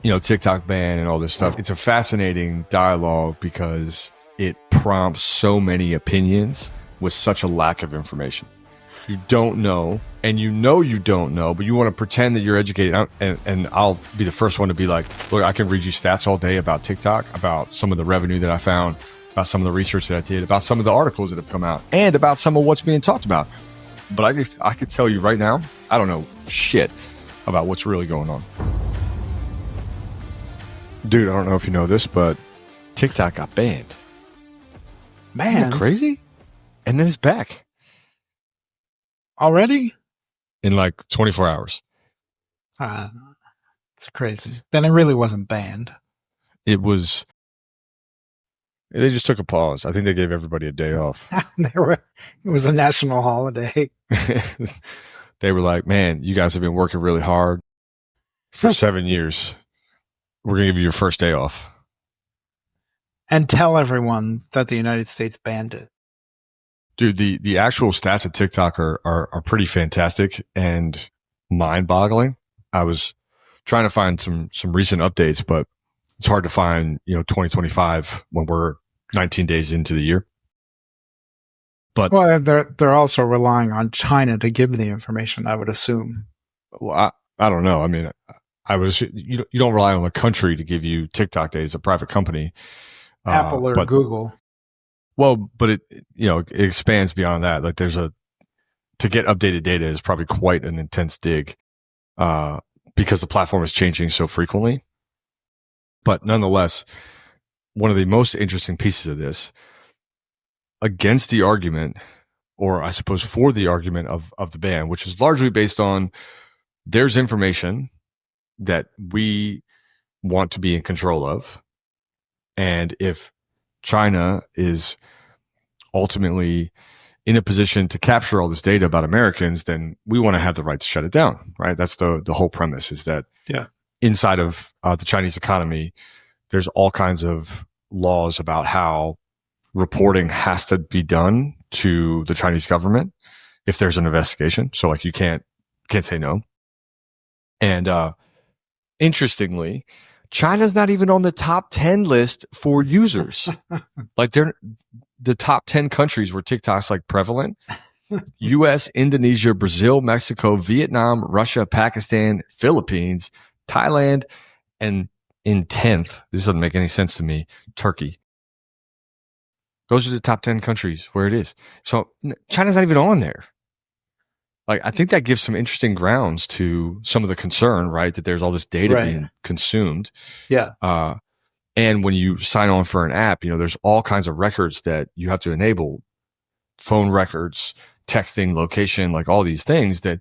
TikTok ban and all this stuff. It's a fascinating dialogue because it prompts so many opinions with such a lack of information. You don't know, and you don't know, but you want to pretend that you're educated. And I'll be the first one to be like, look, I can read you stats all day about TikTok, about some of the revenue that I found, about some of the research that I did, about some of the articles that have come out, and about some of what's being talked about. But I could tell you right now, I don't know shit about what's really going on. Dude, I don't know if you know this, but TikTok got banned. Man. Isn't that crazy? And then it's back. Already? In like 24 hours. It's crazy. Then it really wasn't banned. They just took a pause. I think they gave everybody a day off. It was a national holiday. They were like, man, you guys have been working really hard for 7 years. We're going to give you your first day off. And tell everyone that the United States banned it. Dude, the actual stats of TikTok are pretty fantastic and mind-boggling. I was trying to find some recent updates, but it's hard to find, 2025 when we're 19 days into the year. But well, they're also relying on China to give the information, I would assume. Well, I don't know. I mean, you don't rely on the country to give you TikTok data. It's a private company. Apple or Google. Well, but it expands beyond that. Like to get updated data is probably quite an intense dig, because the platform is changing so frequently. But nonetheless, one of the most interesting pieces of this, against the argument, or I suppose for the argument of the ban, which is largely based on there's information that we want to be in control of. And if China is ultimately in a position to capture all this data about Americans, then we want to have the right to shut it down, right? That's the whole premise, is that inside of the Chinese economy, there's all kinds of laws about how reporting has to be done to the Chinese government if there's an investigation. So like you can't say no. And interestingly, China's not even on the top 10 list for users. Like they're the top 10 countries where TikTok's like prevalent. US, Indonesia, Brazil, Mexico, Vietnam, Russia, Pakistan, Philippines, Thailand, and in 10th, this doesn't make any sense to me, Turkey. Those are the top 10 countries where it is. So China's not even on there. Like, I think that gives some interesting grounds to some of the concern, right? That there's all this data being consumed. Yeah. And when you sign on for an app, there's all kinds of records that you have to enable, phone records, texting, location, like all these things that,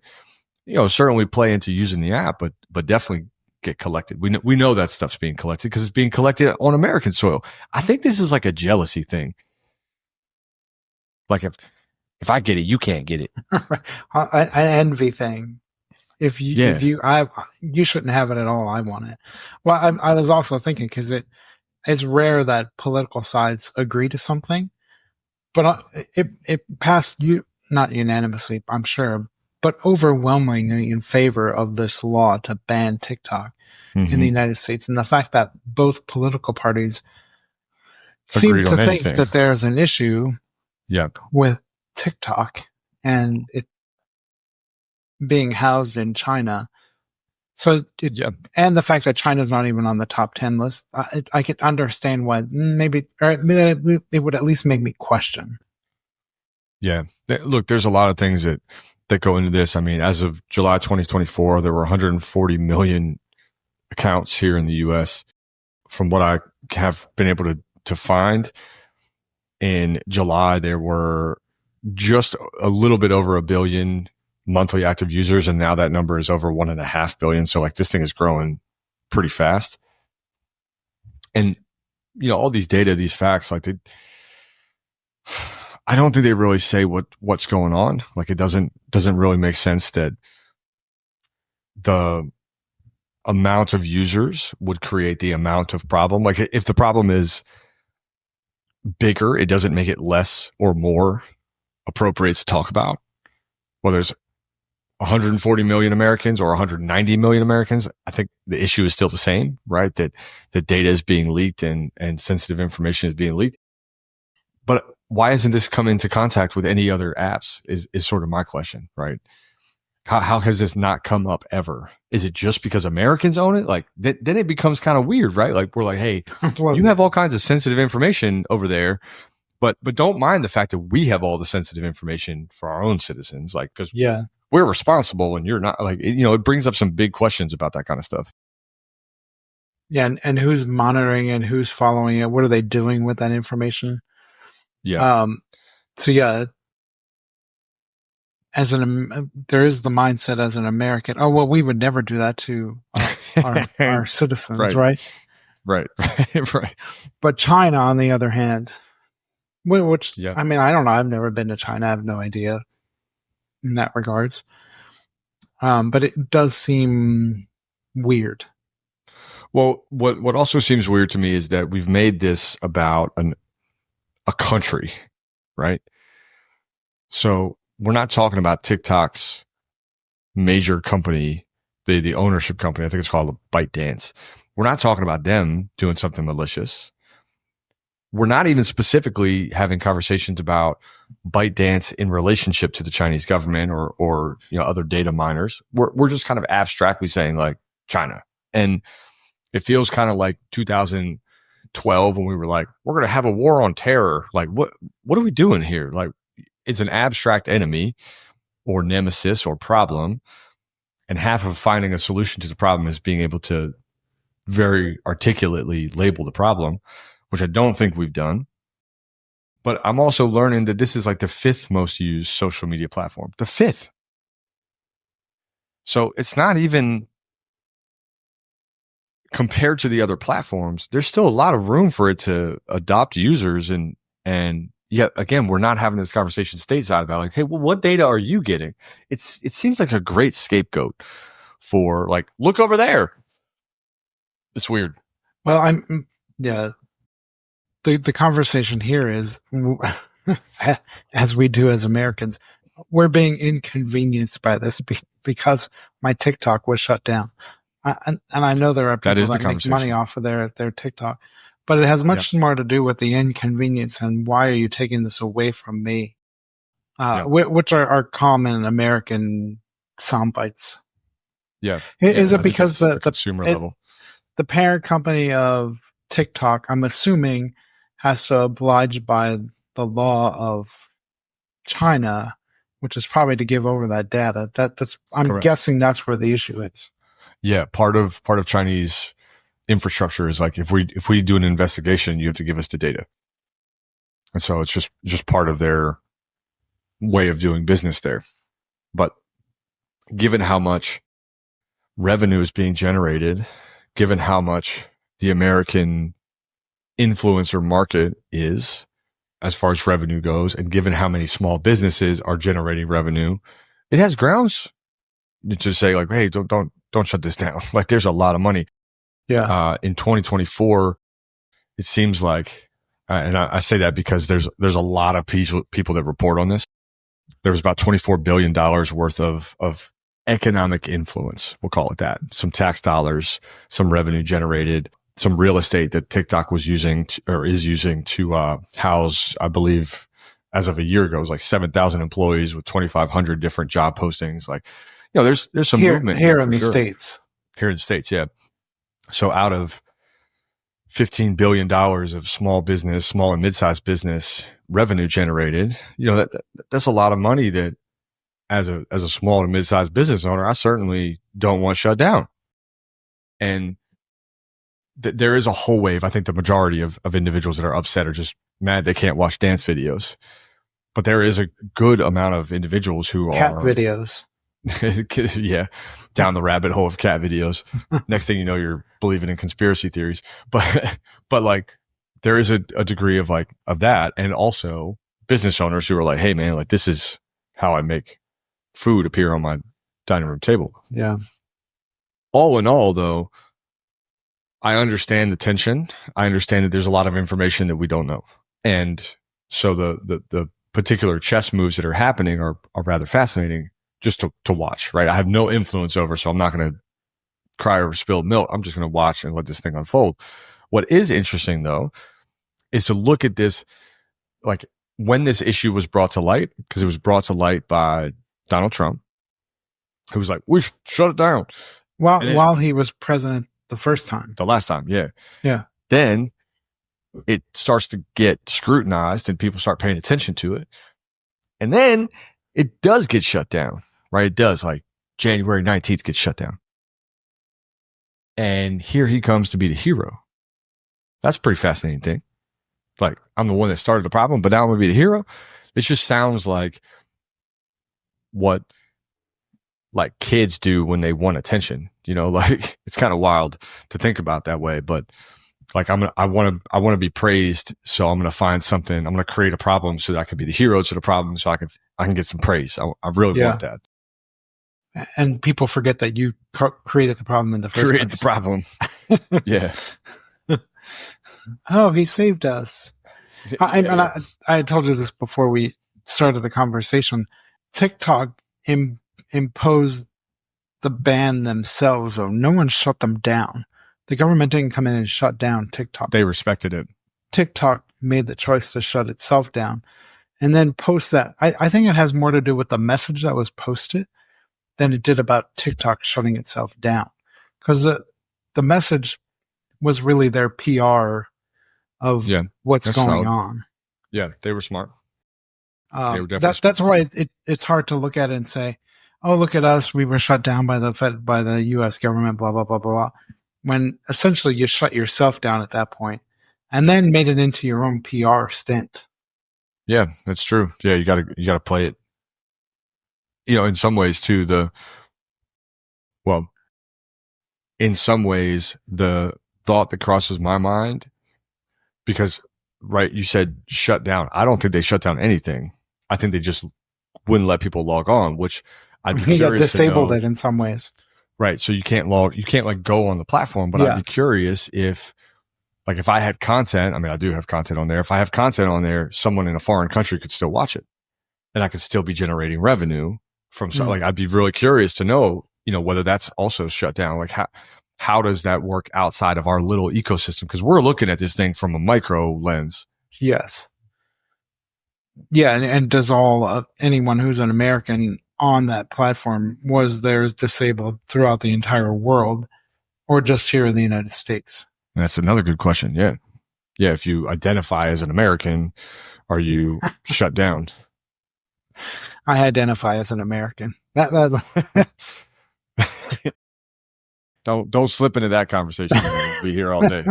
certainly play into using the app, but definitely get collected. We know that stuff's being collected because it's being collected on American soil. I think this is like a jealousy thing. Like if I get it, you can't get it. An envy thing. If you shouldn't have it at all. I want it. Well, I was also thinking because it's rare that political sides agree to something, but it passed not unanimously, I'm sure, but overwhelmingly in favor of this law to ban TikTok in the United States, and the fact that both political parties seem to think that there's an issue with TikTok and it being housed in China. So, and the fact that China's not even on the top 10 list, I could understand why it would at least make me question. Yeah. Look, there's a lot of things that go into this. I mean, as of July 2024, there were 140 million accounts here in the US. From what I have been able to find, in July, there were just a little bit over 1 billion monthly active users, and now that number is over 1.5 billion. So like this thing is growing pretty fast. And all these data, these facts, like I don't think they really say what's going on. Like it doesn't really make sense that the amount of users would create the amount of problem. Like if the problem is bigger, it doesn't make it less or more appropriate to talk about. Well, there's 140 million Americans or 190 million Americans, I think the issue is still the same, right? That the data is being leaked and sensitive information is being leaked. But why hasn't this come into contact with any other apps is sort of my question, right? How has this not come up ever? Is it just because Americans own it? Like then it becomes kind of weird, right? Like we're like, hey, Well, you have all kinds of sensitive information over there, but don't mind the fact that we have all the sensitive information for our own citizens, like because yeah, we're responsible and you're not. Like it brings up some big questions about that kind of stuff. yeah, and who's monitoring and who's following it? What are they doing with that information? Yeah. So yeah, there is the mindset as an American. Oh well, we would never do that to our citizens, right? Right. Right. But China, on the other hand, which Yeah. I mean, I don't know. I've never been to China. I have no idea in that regards. But it does seem weird. Well, what also seems weird to me is that we've made this about a country, right? So we're not talking about TikTok's major company, the ownership company. I think it's called ByteDance. We're not talking about them doing something malicious. We're not even specifically having conversations about ByteDance in relationship to the Chinese government or other data miners. We're just kind of abstractly saying like China. And it feels kind of like 2012 when we were like, we're going to have a war on terror. Like, what are we doing here? Like, it's an abstract enemy or nemesis or problem. And half of finding a solution to the problem is being able to very articulately label the problem, which I don't think we've done. But I'm also learning that this is like the 5th most used social media platform. The 5th. So it's not even compared to the other platforms, there's still a lot of room for it to adopt users. And yet again, we're not having this conversation stateside about like, hey, well, what data are you getting? It seems like a great scapegoat for like, look over there. It's weird. Well, yeah. The conversation here is, as we do as Americans, we're being inconvenienced by this because my TikTok was shut down. And I know there are people that make money off of their TikTok, but it has much more to do with the inconvenience and why are you taking this away from me, which are common American sound bites. Yeah. Is it because the consumer level? The parent company of TikTok, I'm assuming, has to oblige by the law of China, which is probably to give over that data. I'm guessing that's where the issue is. Yeah, part of Chinese infrastructure is like if we do an investigation, you have to give us the data, and so it's just part of their way of doing business there. But given how much revenue is being generated, given how much the American influencer market is as far as revenue goes, and given how many small businesses are generating revenue, it has grounds to say like, hey, don't shut this down. Like there's a lot of money. Yeah. In 2024, it seems like, and I say that because there's a lot of people that report on this. There was about $24 billion worth of economic influence. We'll call it that. Some tax dollars, some revenue generated, some real estate that TikTok was using is using to house, I believe, as of a year ago, it was like 7,000 employees with 2,500 different job postings. Like, there's some movement here in the States. Here in the States, yeah. So out of $15 billion of small and mid-sized business revenue generated, that's a lot of money that as a small and mid-sized business owner, I certainly don't want shut down. And there is a whole wave. I think the majority of individuals that are upset are just mad they can't watch dance videos. But there is a good amount of individuals who cat are videos. Yeah, down the rabbit hole of cat videos. Next thing you know, you're believing in conspiracy theories. But like there is a degree of that, and also business owners who are like, hey man, like this is how I make food appear on my dining room table. Yeah. All in all, though, I understand the tension. I understand that there's a lot of information that we don't know, and so the particular chess moves that are happening are rather fascinating. just to watch, right? I have no influence over, so I'm not going to cry over spilled milk. I'm just going to watch and let this thing unfold. What is interesting though, is to look at this, like when this issue was brought to light, because it was brought to light by Donald Trump, who was like, we should shut it down. While he was president the first time. The last time, yeah. Yeah. Then it starts to get scrutinized and people start paying attention to it. And then it does get shut down, right? It does, like January 19th gets shut down. And here he comes to be the hero. That's a pretty fascinating thing. Like, I'm the one that started the problem, but now I'm going to be the hero. This just sounds like what like kids do when they want attention, you know, like it's kind of wild to think about that way, but like I want to be praised. So I'm going to find something. I'm going to create a problem so that I can be the hero to the problem. So I can get some praise. I really want that. And people forget that you created the problem in the first place. Created the problem. Yeah. Oh, he saved us. I told you this before we started the conversation. TikTok imposed the ban themselves, though. No one shut them down. The government didn't come in and shut down TikTok. They respected it. TikTok made the choice to shut itself down and then post that. I think it has more to do with the message that was posted than it did about TikTok shutting itself down. Because the message was really their PR of what's going on. Yeah, they were smart. They were definitely that's why it's hard to look at it and say, oh, look at us, we were shut down by the U.S. government, blah, blah, blah, blah, blah. When essentially you shut yourself down at that point and then made it into your own PR stint. Yeah, that's true. Yeah, you gotta play it. You know, in some ways too, in some ways, the thought that crosses my mind, because, right, you said shut down. I don't think they shut down anything. I think they just wouldn't let people log on, which I'd be curious disabled to know. It in some ways. Right. So you can't like go on the platform, but I'd be curious if, like, if I had content, I mean, I do have content on there. If I have content on there, someone in a foreign country could still watch it and I could still be generating revenue from like, I'd be really curious to know, you know, whether that's also shut down. Like how does that work outside of our little ecosystem? Cause we're looking at this thing from a micro lens. Yes. Yeah. And does anyone who's an American on that platform was theirs disabled throughout the entire world or just here in the United States? And that's another good question. Yeah. Yeah. If you identify as an American, are you shut down? I identify as an American. Don't slip into that conversation. We'll be here all day.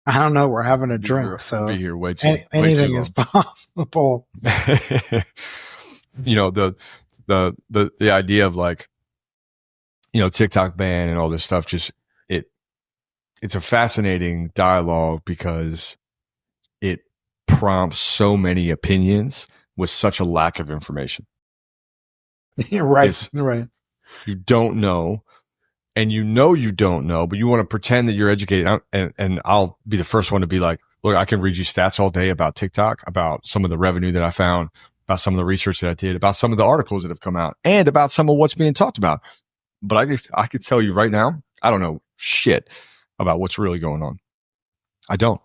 I don't know. We're having a drink, so be here way too anything is possible. You know, the idea of, like, you know, TikTok ban and all this stuff, just it's a fascinating dialogue because it prompts so many opinions with such a lack of information. Right. Right. You don't know, and you don't know, but you want to pretend that you're educated. And I'll be the first one to be like, look, I can read you stats all day about TikTok, about some of the revenue that I found, about some of the research that I did, about some of the articles that have come out, and about some of what's being talked about. But I could tell you right now, I don't know shit about what's really going on. I don't.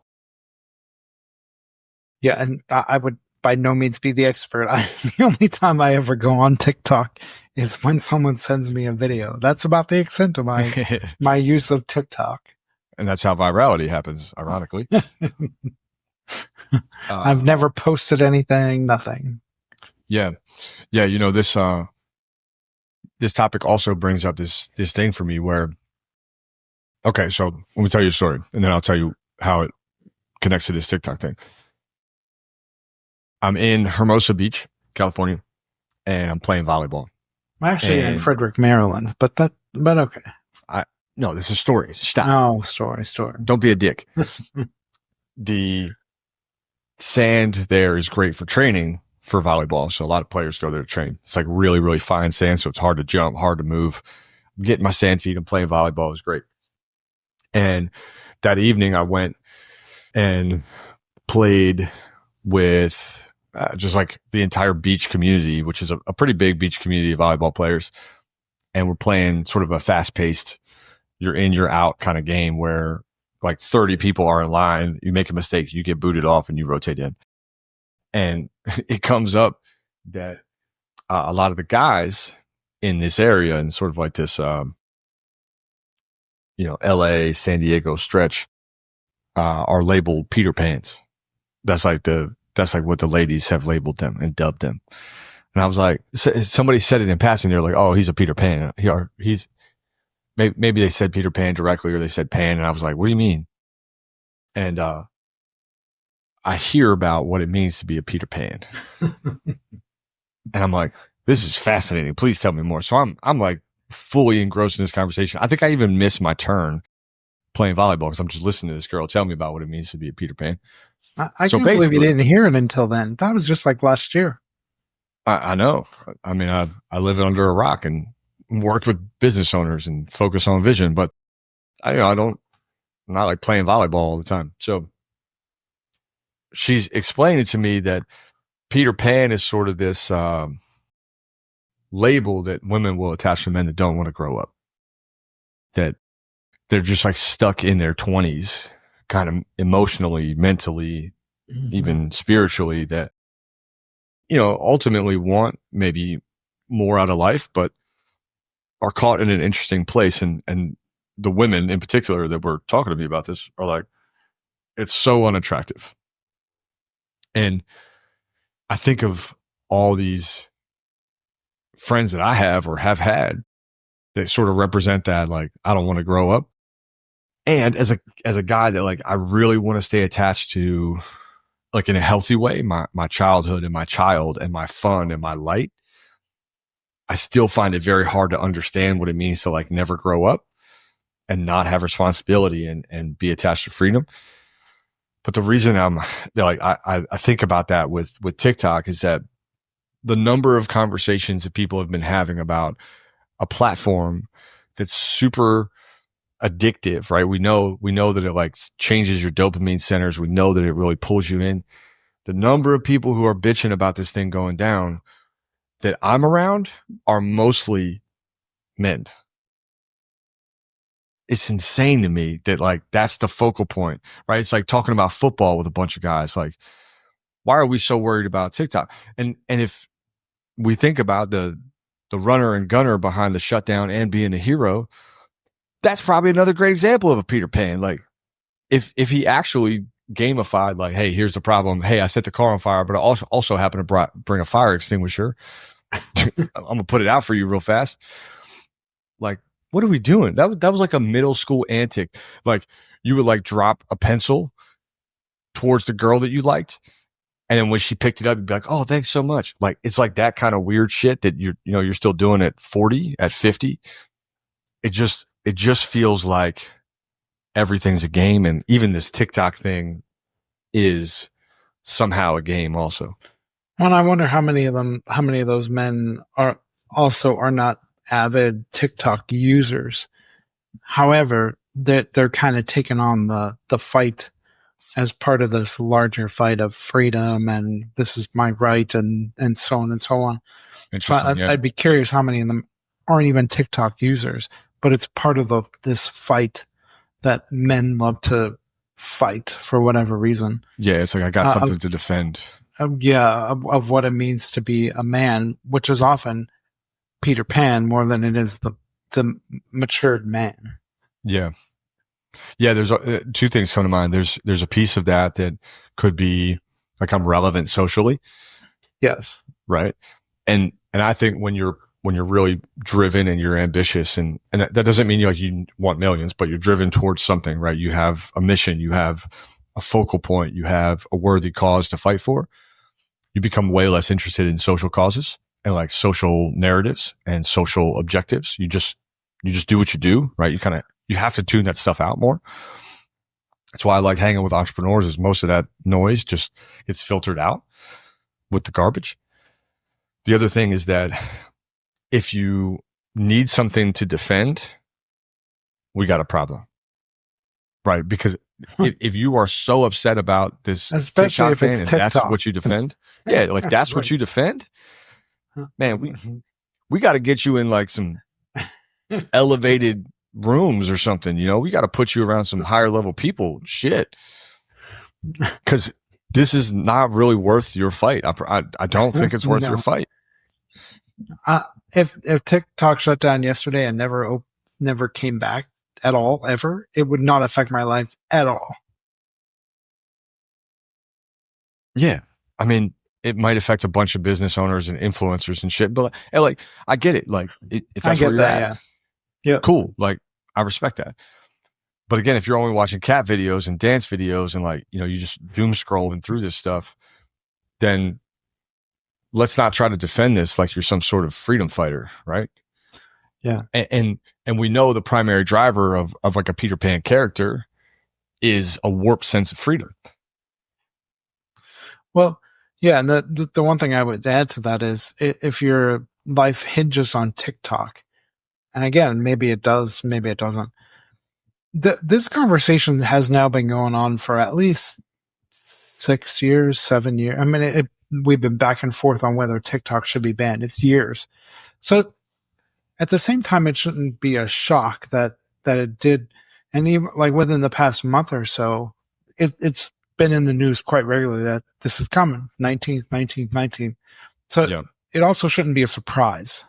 Yeah, and I would by no means be the expert. The only time I ever go on TikTok is when someone sends me a video. That's about the extent of my use of TikTok. And that's how virality happens, ironically. I've never posted anything, nothing. Yeah. Yeah, you know, this topic also brings up this thing for me where, okay, so let me tell you a story, and then I'll tell you how it connects to this TikTok thing. I'm in Hermosa Beach, California, and I'm playing volleyball. I'm actually in Frederick, Maryland, but okay. No, this is story. Stop. No, story. Don't be a dick. The sand there is great for training for volleyball, so a lot of players go there to train. It's like really, really fine sand, so it's hard to jump, hard to move. I'm getting my sand feet and playing volleyball is great. And that evening I went and played with just like the entire beach community, which is a pretty big beach community of volleyball players. And we're playing sort of a fast paced, you're in, you're out kind of game where like 30 people are in line. You make a mistake, you get booted off and you rotate in. And it comes up that a lot of the guys in this area and sort of like this, LA, San Diego stretch, are labeled Peter Pans. That's like what the ladies have labeled them and dubbed them. And I was like, somebody said it in passing. They're like, oh, he's a Peter Pan. He's maybe they said Peter Pan directly or they said Pan. And I was like, what do you mean? And, I hear about what it means to be a Peter Pan. And I'm like, this is fascinating. Please tell me more. So I'm like fully engrossed in this conversation. I think I even missed my turn playing volleyball because I'm just listening to this girl tell me about what it means to be a Peter Pan. I can't believe you didn't hear it until then. That was just like last year. I know. I mean, I live under a rock and worked with business owners and focus on vision, but I'm not like playing volleyball all the time. So she's explaining to me that Peter Pan is sort of this label that women will attach to men that don't want to grow up. That they're just like stuck in their 20s, kind of emotionally, mentally, even spiritually, that, ultimately want maybe more out of life, but are caught in an interesting place. And the women in particular that were talking to me about this are like, it's so unattractive. And I think of all these friends that I have or have had that sort of represent that, like, I don't want to grow up. And as a guy that like, I really want to stay attached to, like in a healthy way, my childhood and my child and my fun and my light, I still find it very hard to understand what it means to like never grow up and not have responsibility and be attached to freedom. But the reason I think about that with TikTok is that the number of conversations that people have been having about a platform that's super addictive, right? We know that it like changes your dopamine centers. We know that it really pulls you in. The number of people who are bitching about this thing going down that I'm around are mostly men. It's insane to me that like, that's the focal point, right? It's like talking about football with a bunch of guys. Like, why are we so worried about TikTok? And if we think about the runner and gunner behind the shutdown and being a hero, that's probably another great example of a Peter Pan. Like if he actually gamified, like, hey, here's the problem. Hey, I set the car on fire, but I also happen to bring a fire extinguisher. I'm going to put it out for you real fast. Like, what are we doing? That was like a middle school antic. Like you would like drop a pencil towards the girl that you liked. And then when she picked it up, you'd be like, oh, thanks so much. Like, it's like that kind of weird shit that you're still doing at 40, at 50. It just feels like everything's a game. And even this TikTok thing is somehow a game also. Well, I wonder how many of those men are not avid TikTok users. However, they're kind of taking on the fight as part of this larger fight of freedom and this is my right and so on and so on. Interesting. I'd be curious how many of them aren't even TikTok users, but it's part of this fight that men love to fight for whatever reason. Yeah, it's like I got something to defend. Of what it means to be a man, which is often Peter Pan more than it is the matured man. Yeah. Yeah, there's two things come to mind. There's a piece of that could be like I'm relevant socially. Yes. Right. And I think when you're really driven and you're ambitious and that doesn't mean you want millions, but you're driven towards something, right? You have a mission, you have a focal point, you have a worthy cause to fight for. You become way less interested in social causes and like social narratives and social objectives. You just do what you do, right? You have to tune that stuff out more. That's why I like hanging with entrepreneurs is most of that noise just gets filtered out with the garbage. The other thing is that if you need something to defend, we got a problem, right? Because if you are so upset about this, especially TikTok if it's and TikTok, that's what you defend, Yeah, like that's what Right. you defend? Man, we got to get you in like some elevated rooms or something, you know? We got to put you around some higher level people. Shit. Cuz this is not really worth your fight. I don't think it's worth your No. fight. If TikTok shut down yesterday and never came back at all ever, it would not affect my life at all. Yeah. I mean, it might affect a bunch of business owners and influencers and shit, but like I get it. Like if that's where you're at, Yeah. Yeah. cool. Like I respect that. But again, if you're only watching cat videos and dance videos and like, you know, you just doom scrolling through this stuff, then let's not try to defend this like you're some sort of freedom fighter, right? Yeah. And we know the primary driver of like a Peter Pan character is a warped sense of freedom. Well, yeah, and the one thing I would add to that is if your life hinges on TikTok, and again, maybe it does, maybe it doesn't. This conversation has now been going on for at least 6 years, 7 years. I mean, we've been back and forth on whether TikTok should be banned. It's years. So at the same time, it shouldn't be a shock that it did. And even like within the past month or so, it's been in the news quite regularly that this is coming, 19th, 19th, 19th. So it also shouldn't be a surprise.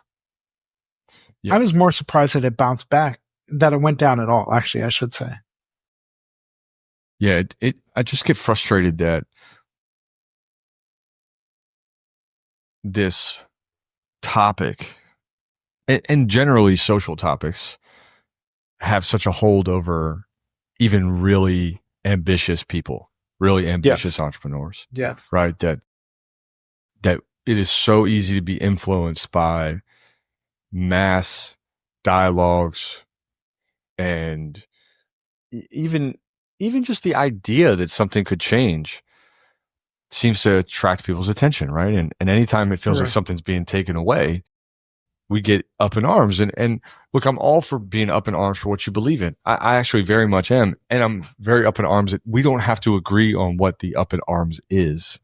I was more surprised that it bounced back, that it went down at all, actually, I should say. Yeah, I just get frustrated that this topic and generally social topics have such a hold over even really ambitious people, really ambitious entrepreneurs. Yes. Right. That it is so easy to be influenced by mass dialogues and even just the idea that something could change seems to attract people's attention, right? And anytime it feels like something's being taken away, we get up in arms. And look, I'm all for being up in arms for what you believe in. I actually very much am. And I'm very up in arms that we don't have to agree on what the up in arms is.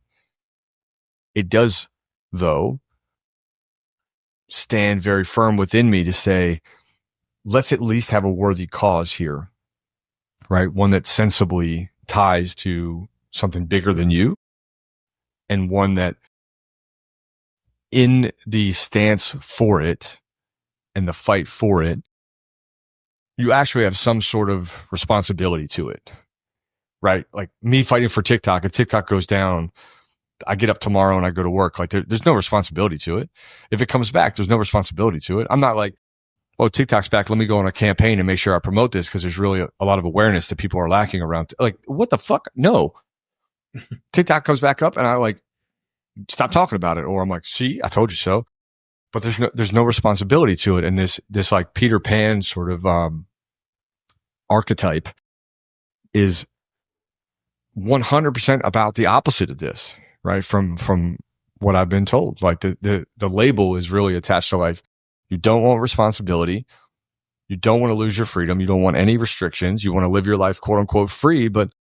It does, though, stand very firm within me to say, let's at least have a worthy cause here, right? One that sensibly ties to something bigger than you, and one that in the stance for it and the fight for it, you actually have some sort of responsibility to it, right? Like me fighting for TikTok, if TikTok goes down, I get up tomorrow and I go to work. Like there's no responsibility to it. If it comes back, there's no responsibility to it. I'm not like, oh, TikTok's back. Let me go on a campaign and make sure I promote this because there's really a lot of awareness that people are lacking around. Like, what the fuck? No. TikTok comes back up and I like stop talking about it, or I'm like, see, I told you so. But there's no responsibility to it, and this like Peter Pan sort of archetype is 100% about the opposite of this, right? From what I've been told, like the label is really attached to like, you don't want responsibility, you don't want to lose your freedom, you don't want any restrictions, you want to live your life quote unquote free, but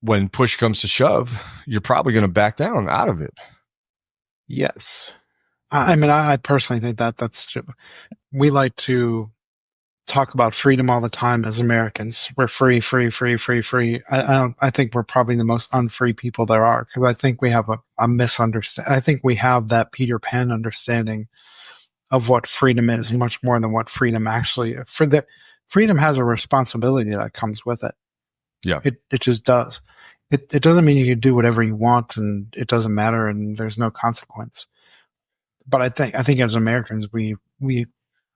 when push comes to shove, you're probably going to back down out of it. Yes. I mean, I personally think that's, we like to talk about freedom all the time as Americans. We're free, free, free, free, free. I think we're probably the most unfree people there are, because I think we have a misunderstanding. I think we have that Peter Pan understanding of what freedom is much more than what freedom actually is. Freedom has a responsibility that comes with it. Yeah. It just does. It doesn't mean you can do whatever you want and it doesn't matter and there's no consequence. But I think as Americans, we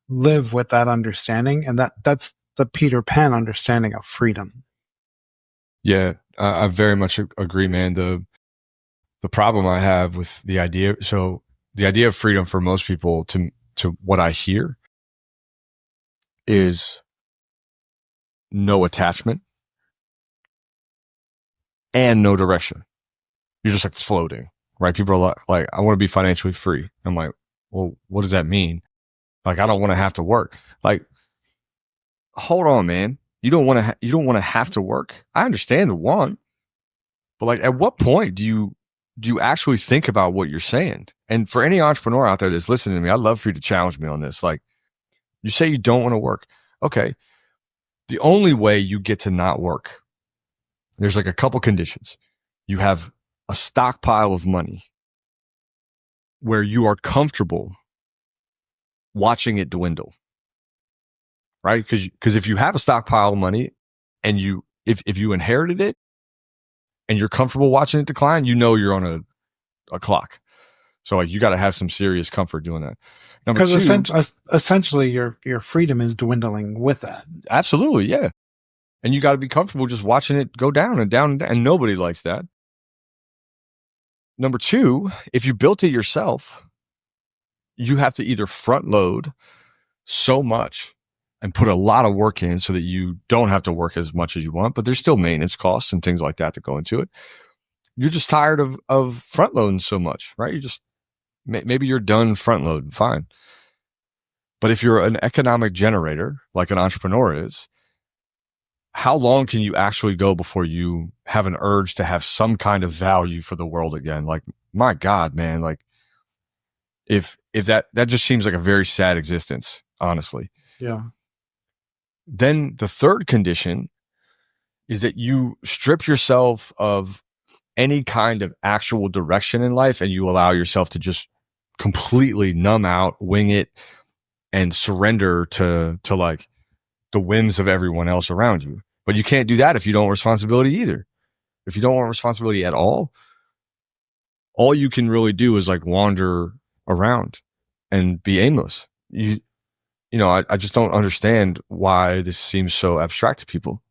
live with that understanding, and that's the Peter Pan understanding of freedom. Yeah, I very much agree, man. The problem I have with the idea of freedom for most people, to what I hear, is no attachment and no direction. You're just like floating, right? People are like, I want to be financially free. I'm like, well, what does that mean? Like, I don't want to have to work. Like, hold on, man. You don't want to have to work. I understand the want, but like, at what point do you do you actually think about what you're saying? And for any entrepreneur out there that's listening to me, I'd love for you to challenge me on this. Like, you say you don't want to work. Okay. The only way you get to not work, there's like a couple conditions. You have a stockpile of money where you are comfortable watching it dwindle, right? Because if you have a stockpile of money and if you inherited it and you're comfortable watching it decline, you know you're on a clock. So like you got to have some serious comfort doing that. Because essentially your freedom is dwindling with that. Absolutely, yeah. And you got to be comfortable just watching it go down and down, and nobody likes that. Number two, if you built it yourself, you have to either front load so much and put a lot of work in so that you don't have to work as much as you want, but there's still maintenance costs and things like that that go into it. You're just tired of front loading so much, right? You just, maybe you're done front loading, fine. But if you're an economic generator, like an entrepreneur is, how long can you actually go before you have an urge to have some kind of value for the world again? Like, my God, man, like if that just seems like a very sad existence, honestly. Yeah. Then the third condition is that you strip yourself of any kind of actual direction in life and you allow yourself to just completely numb out, wing it, and surrender to like the whims of everyone else around you. But you can't do that if you don't want responsibility either. If you don't want responsibility at all you can really do is like wander around and be aimless. You know, I just don't understand why this seems so abstract to people.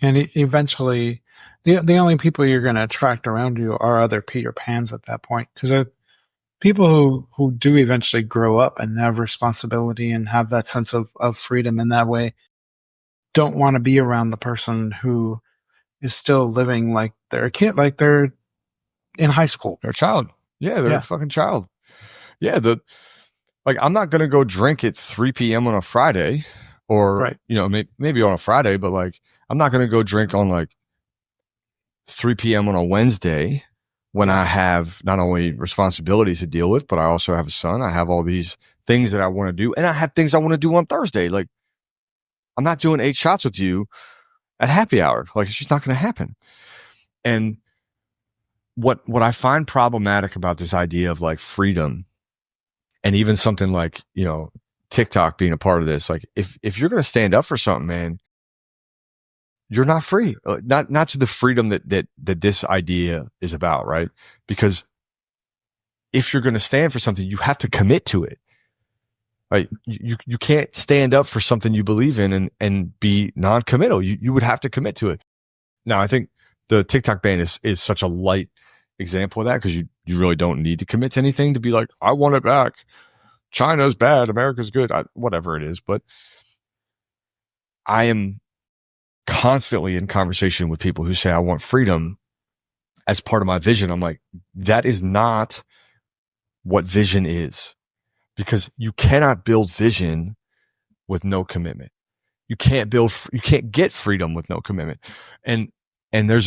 And eventually, the only people you're going to attract around you are other Peter Pans at that point, because people who do eventually grow up and have responsibility and have that sense of freedom in that way don't want to be around the person who is still living like they're a kid, like they're in high school. They're a child. Yeah, they're a fucking child. Yeah, like I'm not going to go drink at 3 p.m. on a Friday or, right. You know, maybe on a Friday, but like I'm not going to go drink on like 3 p.m. on a Wednesday when I have not only responsibilities to deal with, but I also have a son. I have all these things that I want to do, and I have things I want to do on Thursday. Like I'm not doing 8 shots with you at happy hour. Like it's just not going to happen. And what I find problematic about this idea of like freedom, and even something like, you know, TikTok being a part of this, like if you're going to stand up for something, man, you're not free. Not to the freedom that this idea is about, right? Because if you're going to stand for something, you have to commit to it. Right? You can't stand up for something you believe in and be non-committal. You would have to commit to it. Now, I think the TikTok ban is such a light example of that, because you really don't need to commit to anything to be like, I want it back. China's bad, America's good, whatever it is. But I am constantly in conversation with people who say, I want freedom as part of my vision. I'm like, that is not what vision is, because you cannot build vision with no commitment. You can't get freedom with no commitment. And there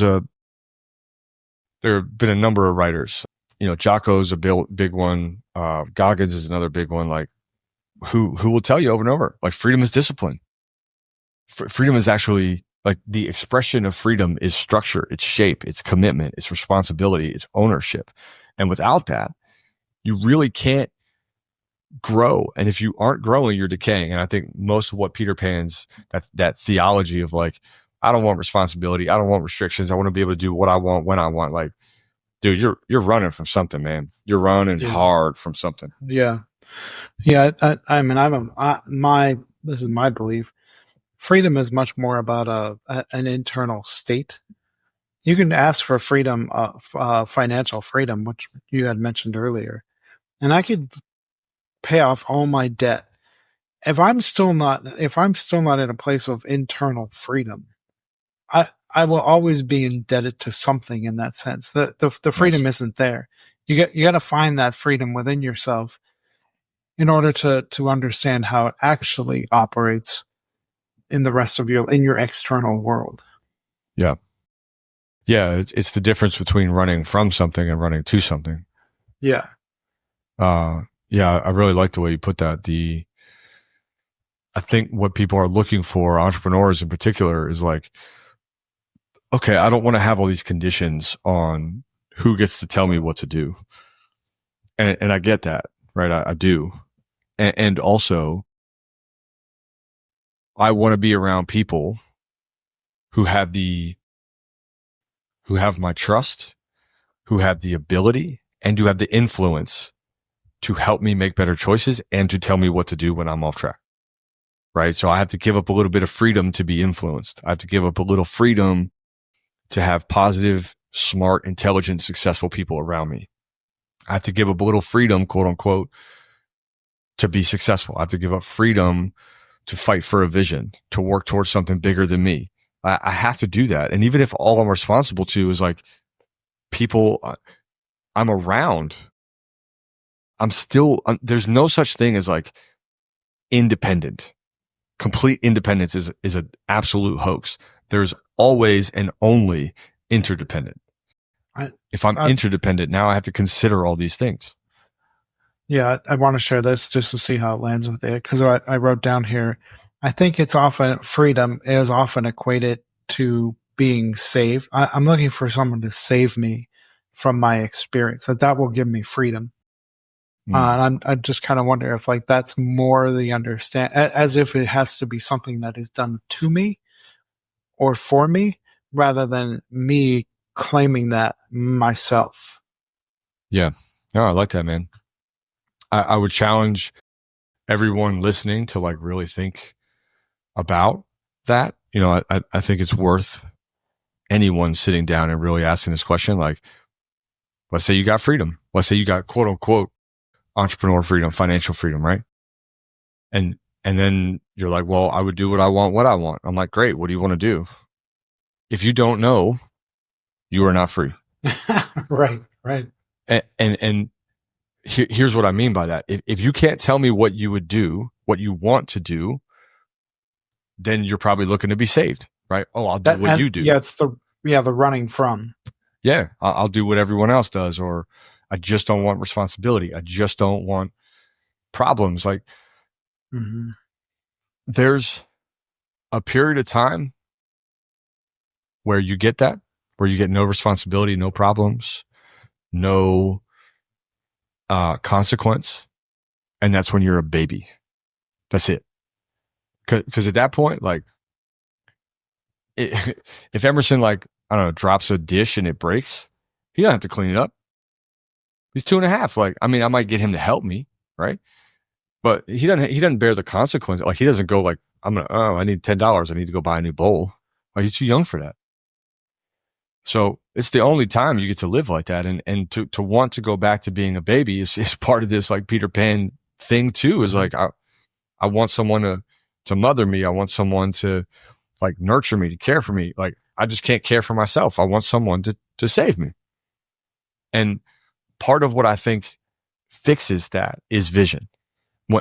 have been a number of writers, you know, Jocko's a big one. Goggins is another big one. Like who will tell you over and over, like freedom is discipline. Freedom is actually like the expression of freedom is structure, it's shape, it's commitment, it's responsibility, it's ownership. And without that, you really can't grow. And if you aren't growing, you're decaying. And I think most of what Peter Pan's, that theology of like, I don't want responsibility, I don't want restrictions, I want to be able to do what I want when I want. Like, dude, you're running from something, man. You're running hard from something. Yeah. I mean, this is my belief. Freedom is much more about an internal state. You can ask for freedom, financial freedom, which you had mentioned earlier, and I could pay off all my debt. If I'm still not in a place of internal freedom, I will always be indebted to something in that sense. The freedom isn't there. You got to find that freedom within yourself in order to understand how it actually operates in the rest of in your external world. Yeah. Yeah, it's the difference between running from something and running to something. Yeah. Yeah, I really like the way you put that. I think what people are looking for, entrepreneurs in particular, is like, okay, I don't want to have all these conditions on who gets to tell me what to do. And I get that, right? I do. And also, I want to be around people who have who have my trust, who have the ability, and who have the influence to help me make better choices and to tell me what to do when I'm off track. Right. So I have to give up a little bit of freedom to be influenced. I have to give up a little freedom to have positive, smart, intelligent, successful people around me. I have to give up a little freedom, quote unquote, to be successful. I have to give up freedom to fight for a vision, to work towards something bigger than me. I have to do that. And even if all I'm responsible to is like people I'm around, there's no such thing as like independent. Complete independence is an absolute hoax. There's always and only interdependent. If I'm interdependent, now I have to consider all these things. Yeah, I want to share this just to see how it lands with it, because I wrote down here, I think it's often freedom is often equated to being saved. I'm looking for someone to save me from my experience. That will give me freedom. And I just kind of wonder if like that's more the understand, as if it has to be something that is done to me or for me, rather than me claiming that myself. Yeah. No, I like that, man. I would challenge everyone listening to like really think about that. You know, I think it's worth anyone sitting down and really asking this question. Like, let's say you got freedom. Let's say you got quote unquote entrepreneur freedom, financial freedom, right? And then you're like, well, I would do what I want. I'm like, great. What do you want to do? If you don't know, you are not free. Right. And here's what I mean by that. If you can't tell me what you would do, what you want to do, then you're probably looking to be saved, right? Oh, I'll do what you do. Yeah, it's the running from. Yeah, I'll do what everyone else does, or I just don't want responsibility. I just don't want problems. Like, there's a period of time where you get that, where you get no responsibility, no problems, no consequence. And that's when you're a baby. That's it. Because at that point, like, if Emerson, like, I don't know, drops a dish and it breaks, he doesn't have to clean it up. He's 2.5. Like, I mean, I might get him to help me, right? But he doesn't bear the consequence. Like, he doesn't go like, I need $10. I need to go buy a new bowl. Like, he's too young for that. So it's the only time you get to live like that. And to want to go back to being a baby is part of this like Peter Pan thing too, is like, I want someone to mother me. I want someone to like nurture me, to care for me. Like, I just can't care for myself. I want someone to save me. And part of what I think fixes that is vision.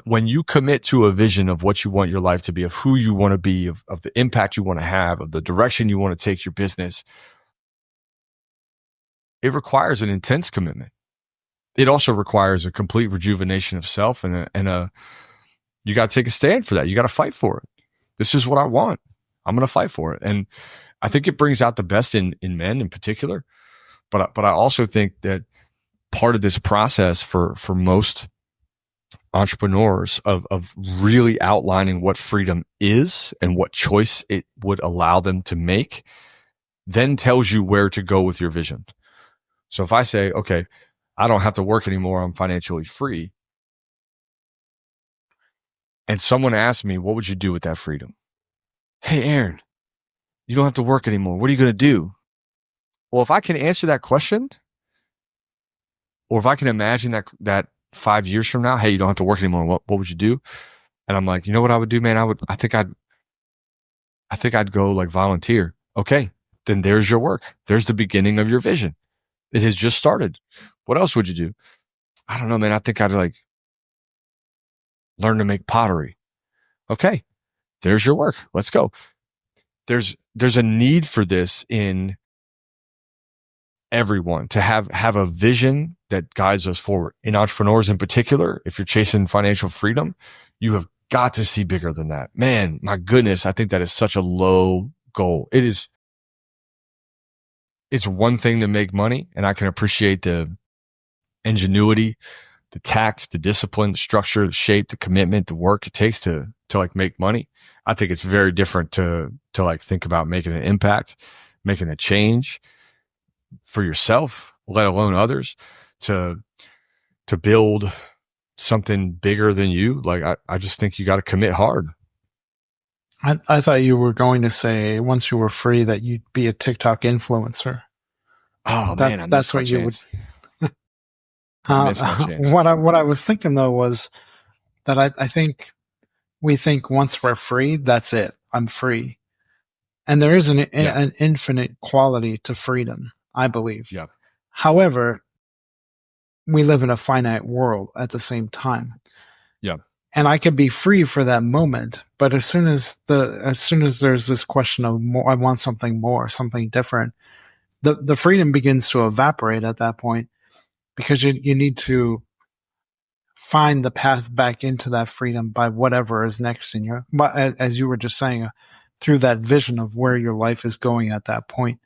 When you commit to a vision of what you want your life to be, of who you want to be, of the impact you want to have, of the direction you want to take your business, it requires an intense commitment. It also requires a complete rejuvenation of self and you got to take a stand for that. You got to fight for it. This is what I want. I'm going to fight for it. And I think it brings out the best in men in particular. But I also think that part of this process for most entrepreneurs of really outlining what freedom is and what choice it would allow them to make then tells you where to go with your vision. So if I say, okay, I don't have to work anymore, I'm financially free, and someone asks me, what would you do with that freedom? Hey, Aaron, you don't have to work anymore. What are you going to do? Well, if I can answer that question, or if I can imagine that 5 years from now, hey, you don't have to work anymore, what would you do? And I'm like, you know what I would do, man? I think I'd go like volunteer. Okay, then there's your work. There's the beginning of your vision. It has just started. What else would you do? I don't know, man. I think I'd like learn to make pottery. Okay, there's your work. Let's go. There's a need for this in everyone to have a vision that guides us forward. In entrepreneurs in particular, if you're chasing financial freedom, you have got to see bigger than that. Man, my goodness, I think that is such a low goal. It's one thing to make money, and I can appreciate the ingenuity, the tact, the discipline, the structure, the shape, the commitment, the work it takes to like make money. I think it's very different to like think about making an impact, making a change for yourself, let alone others, to build something bigger than you. Like, I just think you got to commit hard. I thought you were going to say once you were free that you'd be a TikTok influencer. Oh man, I missed my chance. I missed my chance. What I was thinking though was that I think we think once we're free, that's it. I'm free. And there is an infinite quality to freedom, I believe. Yeah. However, we live in a finite world at the same time. Yeah. And I could be free for that moment, but as soon as there's this question of more, I want something more, something different, the freedom begins to evaporate at that point, because you need to find the path back into that freedom by whatever is next in your, as you were just saying, through that vision of where your life is going at that point.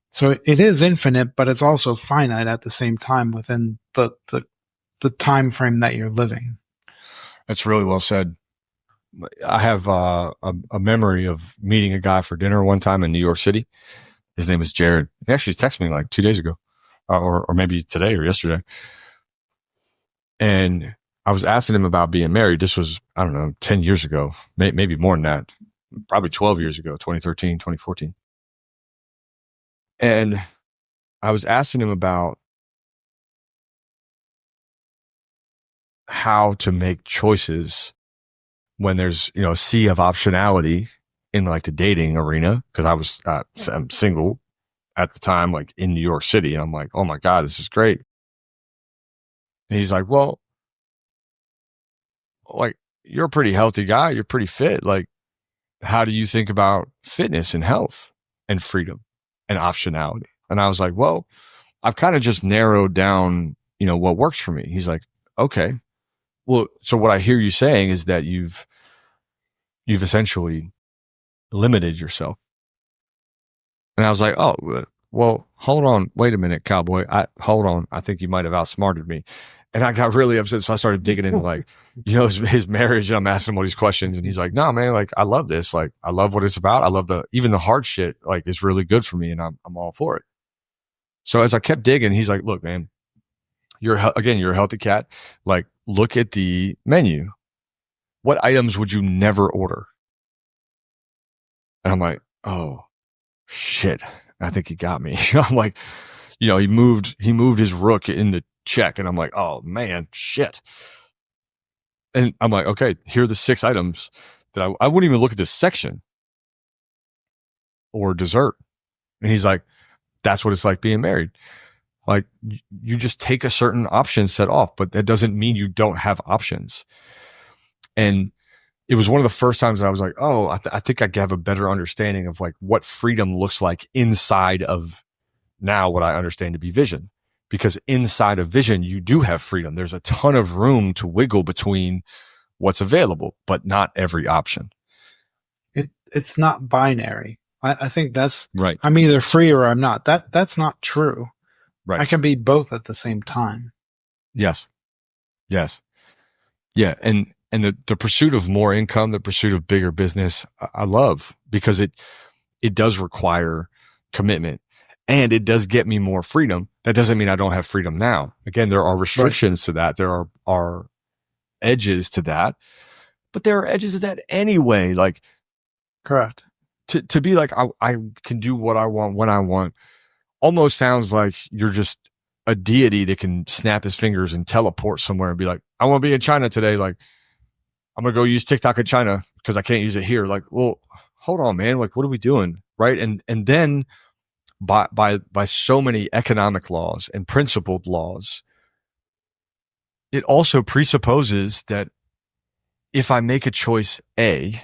So it is infinite, but it's also finite at the same time within the time frame that you're living. That's really well said. I have a memory of meeting a guy for dinner one time in New York City. His name is Jared. He actually texted me like 2 days ago, or maybe today or yesterday. And I was asking him about being married. This was, I don't know, 10 years ago, maybe more than that, probably 12 years ago, 2013, 2014. And I was asking him about how to make choices when there's, a sea of optionality in like the dating arena. Cause I was, I'm single at the time, like in New York City. And I'm like, oh my God, this is great. And he's like, well, like, you're a pretty healthy guy. You're pretty fit. Like, how do you think about fitness and health and freedom and optionality? And I was like, well, I've kind of just narrowed down, what works for me. He's like, okay, well, so what I hear you saying is that you've essentially limited yourself. And I was like, oh, well, hold on. Wait a minute, cowboy. Hold on. I think you might have outsmarted me. And I got really upset. So I started digging into like, his marriage. And I'm asking him all these questions. And he's like, no, man, like, I love this. Like, I love what it's about. I love even the hard shit, like, is really good for me. And I'm all for it. So as I kept digging, he's like, look, man, you're a healthy cat. Like, look at the menu. What items would you never order? And I'm like, oh shit. I think he got me. I'm like, he moved his rook into check. And I'm like, oh man, shit. And I'm like, okay, here are the 6 items that I wouldn't even look at this section or dessert. And he's like, that's what it's like being married. Like, you just take a certain option set off, but that doesn't mean you don't have options. And it was one of the first times that I was like, oh, I think I have a better understanding of like what freedom looks like inside of now what I understand to be vision. Because inside of vision, you do have freedom. There's a ton of room to wiggle between what's available, but not every option. It's not binary. I think that's right. I'm either free or I'm not. That's not true. Right. I can be both at the same time. Yes. Yeah. And the pursuit of more income, the pursuit of bigger business, I love, because it does require commitment and it does get me more freedom. That doesn't mean I don't have freedom now. Again, there are restrictions to that. There are edges to that, but there are edges to that anyway. Like, correct. To be like, I can do what I want when I want, almost sounds like you're just a deity that can snap his fingers and teleport somewhere and be like, I want to be in China today. Like, I'm going to go use TikTok in China because I can't use it here. Like, well, hold on, man. Like, what are we doing? Right. And then by so many economic laws and principled laws, it also presupposes that if I make a choice A,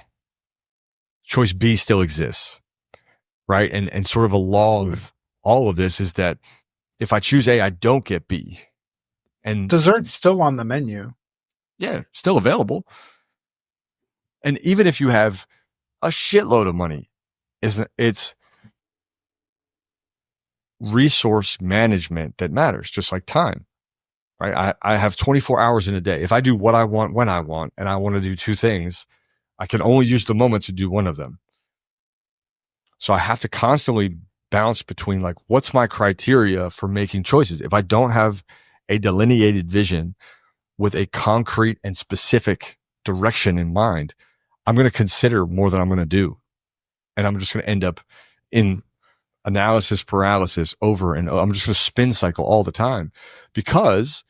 choice B still exists. Right. And sort of a law of all of this is that If I choose A, I don't get B. And dessert's still on the menu. Yeah, still available. And even if you have a shitload of money, it's resource management that matters, just like time, right? I have 24 hours in a day. If I do what I want when I want, and I want to do two things, I can only use the moment to do one of them. So I have to constantly bounce between like, what's my criteria for making choices? If I don't have a delineated vision with a concrete and specific direction in mind, I'm going to consider more than I'm going to do. And I'm just going to end up in analysis paralysis over and over. I'm just going to spin cycle all the time because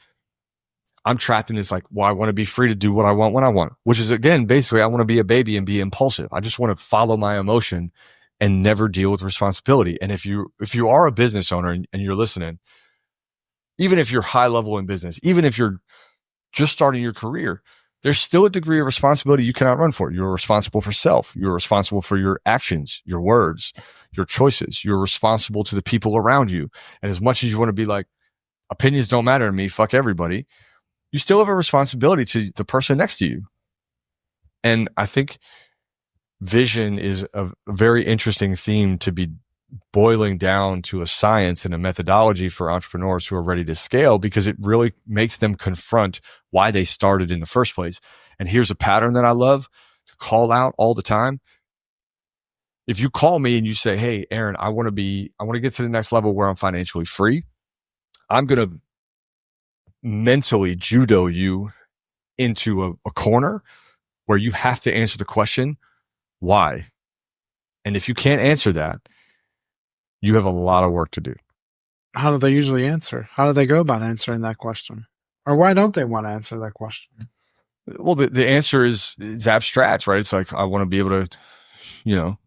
I'm trapped in this like, well, I want to be free to do what I want when I want, which is again, basically I want to be a baby and be impulsive. I just want to follow my emotion and never deal with responsibility. And if you are a business owner and you're listening, even if you're high level in business, even if you're just starting your career, there's still a degree of responsibility you cannot run for. You're responsible for self. You're responsible for your actions, your words, your choices. You're responsible to the people around you. And as much as you want to be like, opinions don't matter to me, fuck everybody, you still have a responsibility to the person next to you. And I think vision is a very interesting theme to be boiling down to a science and a methodology for entrepreneurs who are ready to scale, because it really makes them confront why they started in the first place. And here's a pattern that I love to call out all the time. If you call me and you say, hey, Aaron, I want to get to the next level where I'm financially free, I'm going to mentally judo you into a corner where you have to answer the question, why? And if you can't answer that, you have a lot of work to do. How do they usually answer? How do they go about answering that question? Or why don't they want to answer that question? Well, the answer is abstract, right? It's like, I want to be able to,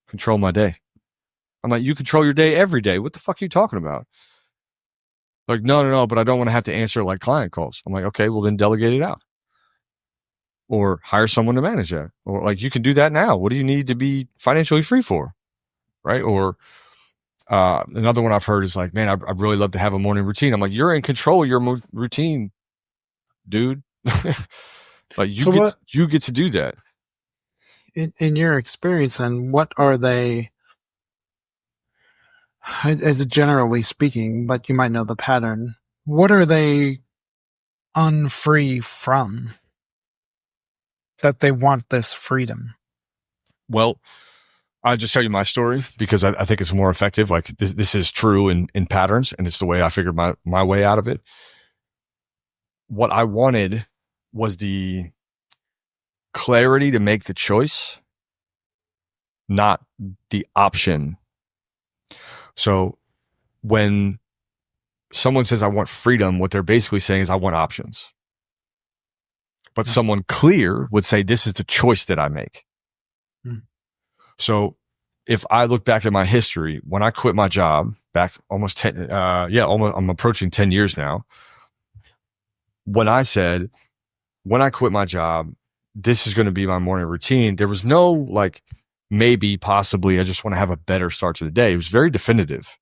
control my day. I'm like, you control your day every day. What the fuck are you talking about? Like, no, but I don't want to have to answer like client calls. I'm like, okay, well then delegate it out. Or hire someone to manage that. Or like, you can do that now. What do you need to be financially free for? Right? Or another one I've heard is like, man, I'd really love to have a morning routine. I'm like, you're in control of your routine, dude. Like you get to do that. In your experience, and what are they, as generally speaking, but you might know the pattern, what are they unfree from that they want this freedom? Well, I'll just tell you my story because I think it's more effective. Like this is true in patterns, and it's the way I figured my way out of it. What I wanted was the clarity to make the choice, not the option. So when someone says I want freedom, what they're basically saying is I want options. But someone clear would say this is the choice that I make. So if I look back at my history, when I quit my job back almost I'm approaching 10 years now. When I said, when I quit my job, this is going to be my morning routine, there was no like, maybe, possibly, I just want to have a better start to the day. It was very definitive.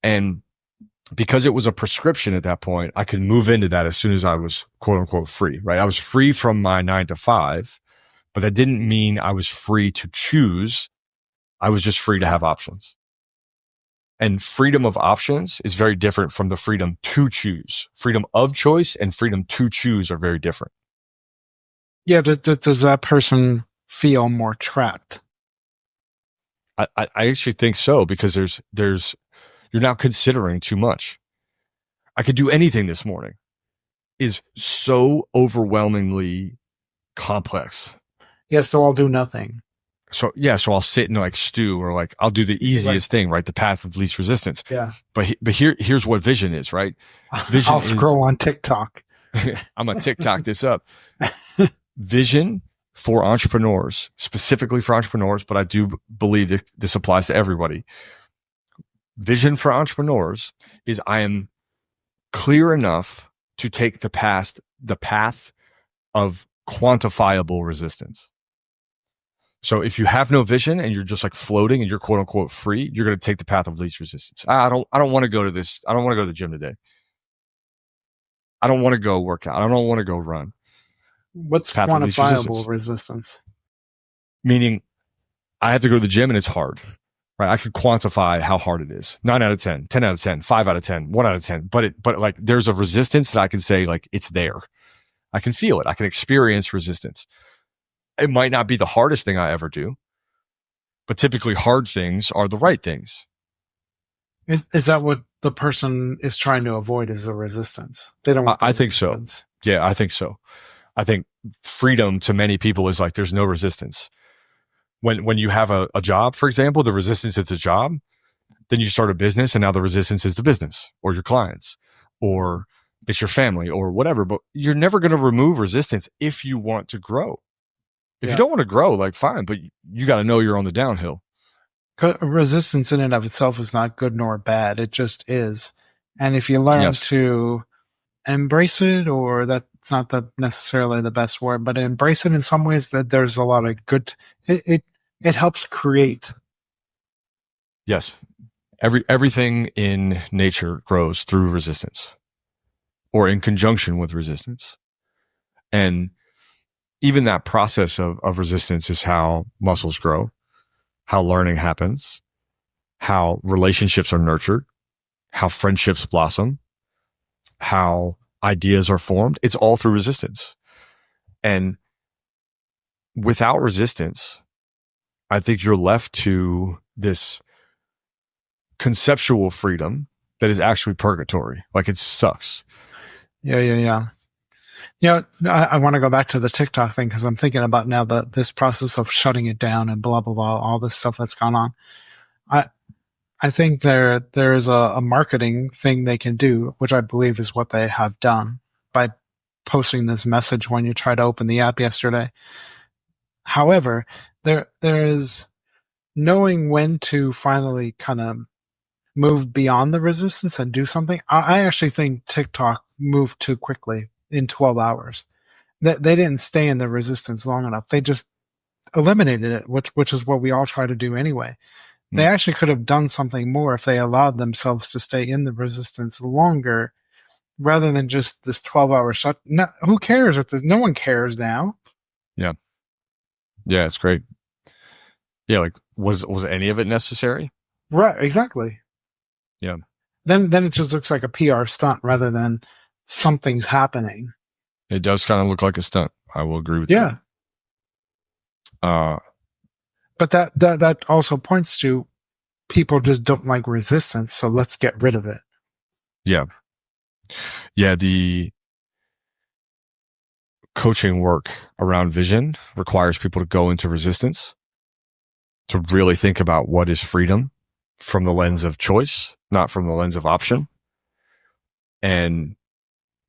And because it was a prescription at that point, I could move into that as soon as I was quote unquote free, right? I was free from my 9 to 5, but that didn't mean I was free to choose. I was just free to have options. And freedom of options is very different from the freedom to choose. Freedom of choice and freedom to choose are very different. Yeah, does that person feel more trapped? I actually think so, because there's you're now considering too much. I could do anything this morning is so overwhelmingly complex. Yeah, so I'll do nothing. So I'll sit and like stew, or like I'll do the easiest thing, right? The path of least resistance. Yeah. But here's what vision is, right? Vision I'll scroll on TikTok. I'm gonna TikTok this up. Vision for entrepreneurs, specifically for entrepreneurs, but I do believe that this applies to everybody. Vision for entrepreneurs is I am clear enough to take the path of quantifiable resistance. So if you have no vision and you're just like floating and you're quote unquote free, you're going to take the path of least resistance. I don't want to go to this. I don't want to go to the gym today. I don't want to go work out. I don't want to go run. What's Path of least quantifiable resistance? Meaning I have to go to the gym and it's hard, right? I could quantify how hard it is. 9 out of 10, 10 out of 10, 5 out of 10, 1 out of 10. But like there's a resistance that I can say like it's there. I can feel it. I can experience resistance. It might not be the hardest thing I ever do, but typically hard things are the right things. Is that what the person is trying to avoid, is the resistance? They don't want the I think so. Yeah, I think so. I think freedom to many people is like there's no resistance. When you have a job, for example, the resistance is a job. Then you start a business and now the resistance is the business or your clients or it's your family or whatever. But you're never going to remove resistance if you want to grow. If you don't want to grow, like fine, but you got to know you're on the downhill. Resistance in and of itself is not good nor bad. It just is. And if you learn to embrace it, or that's not necessarily the best word, but embrace it in some ways, that there's a lot of good, it helps create. Yes. Everything in nature grows through resistance or in conjunction with resistance. And even that process of resistance is how muscles grow, how learning happens, how relationships are nurtured, how friendships blossom, how ideas are formed. It's all through resistance. And without resistance, I think you're left to this conceptual freedom that is actually purgatory. Like it sucks. Yeah. I want to go back to the TikTok thing because I'm thinking about now this process of shutting it down and blah, blah, blah, all this stuff that's gone on. I think there is a marketing thing they can do, which I believe is what they have done by posting this message when you try to open the app yesterday. However, there is knowing when to finally kind of move beyond the resistance and do something. I actually think TikTok moved too quickly in 12 hours. They didn't stay in the resistance long enough. They just eliminated it, which is what we all try to do anyway. They actually could have done something more if they allowed themselves to stay in the resistance longer rather than just this 12-hour shut. No, who cares? No one cares now. Yeah. Yeah, it's great. Yeah, like was any of it necessary? Right, exactly. Yeah. Then it just looks like a PR stunt rather than something's happening. It does kind of look like a stunt. I will agree with that. Yeah. But that also points to people just don't like resistance, so let's get rid of it. Yeah. Yeah, the coaching work around vision requires people to go into resistance, to really think about what is freedom from the lens of choice, not from the lens of option. And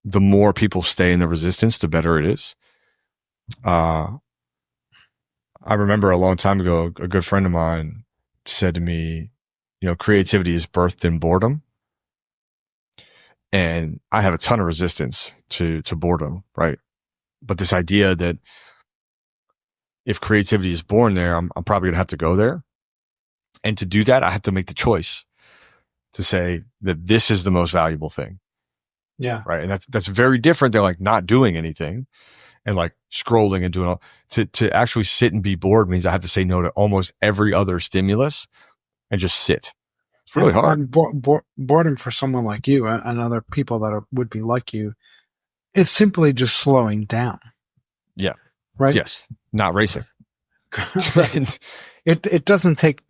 the more people stay in the resistance, the better it is. I remember a long time ago, a good friend of mine said to me, creativity is birthed in boredom. And I have a ton of resistance to boredom, right? But this idea that if creativity is born there, I'm probably going to have to go there. And to do that, I have to make the choice to say that this is the most valuable thing. Yeah. Right. And that's very different than like not doing anything and like scrolling and doing all. To actually sit and be bored means I have to say no to almost every other stimulus and just sit. It's really hard. Boredom for someone like you and other people that would be like you is simply just slowing down. Yeah. Right. Yes. Not racing. Right. It doesn't take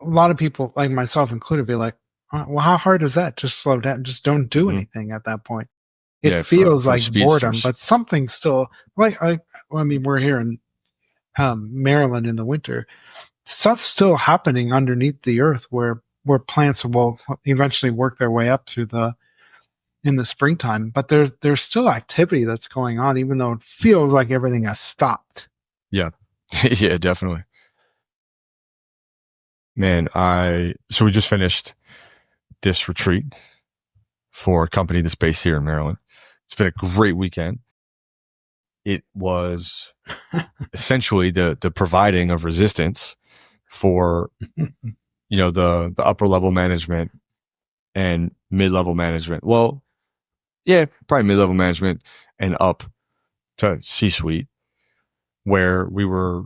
a lot of people, like myself included, be like, well, how hard is that? Just slow down. Just don't do anything at that point. It feels like boredom, but something still we're here in Maryland in the winter. Stuff's still happening underneath the earth where plants will eventually work their way up in the springtime. But there's still activity that's going on, even though it feels like everything has stopped. Yeah. Yeah, definitely. Man, so we just finished this retreat for a company that's based here in Maryland. It's been a great weekend. it was essentially the providing of resistance for, the upper level management and mid-level management. Well, yeah, probably mid-level management and up to C-suite, where we were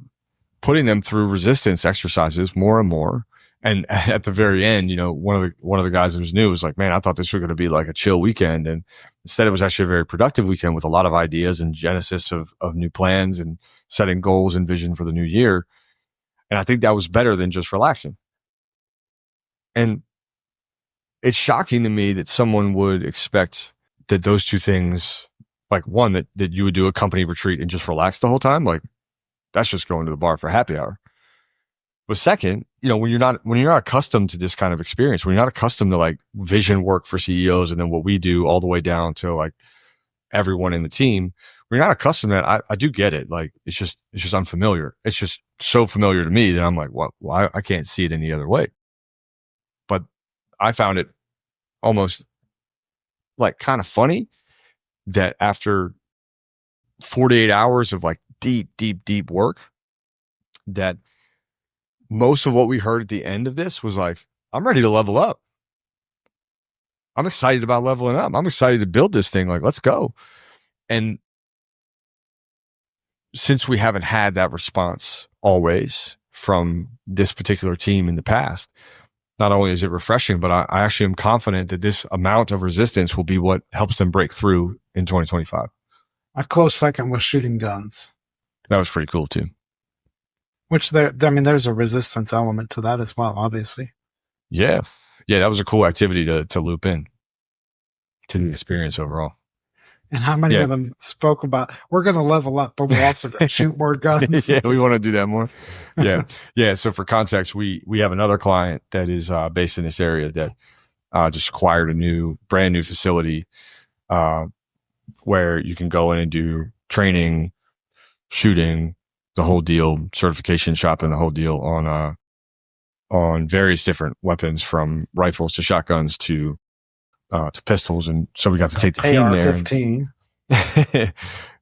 putting them through resistance exercises more and more. And at the very end, one of the guys that was new was like, man, I thought this was going to be like a chill weekend. And instead it was actually a very productive weekend with a lot of ideas and genesis of new plans and setting goals and vision for the new year. And I think that was better than just relaxing. And it's shocking to me that someone would expect that those two things, like one, that you would do a company retreat and just relax the whole time. Like that's just going to the bar for happy hour. But second, when you're not accustomed to this kind of experience, when you're not accustomed to like vision work for CEOs and then what we do all the way down to like everyone in the team, when you're not accustomed to that, I do get it. Like it's just unfamiliar. It's just so familiar to me that I'm like, well, I can't see it any other way. But I found it almost like kind of funny that after 48 hours of like deep work, that most of what we heard at the end of this was like, I'm ready to level up. I'm excited about leveling up. I'm excited to build this thing. Like, let's go. And since we haven't had that response always from this particular team in the past, not only is it refreshing, but I actually am confident that this amount of resistance will be what helps them break through in 2025. A close second was shooting guns. That was pretty cool too. Which there's a resistance element to that as well, obviously. Yeah. That was a cool activity to loop in to the experience overall. And how many of them spoke about, we're going to level up, but we're also going to shoot more guns. Yeah, we want to do that more. Yeah. So for context, we have another client that is based in this area that just acquired a brand new facility where you can go in and do training, shooting, the whole deal, certification shopping, the whole deal on various different weapons, from rifles to shotguns to pistols. And so we got to take the team there.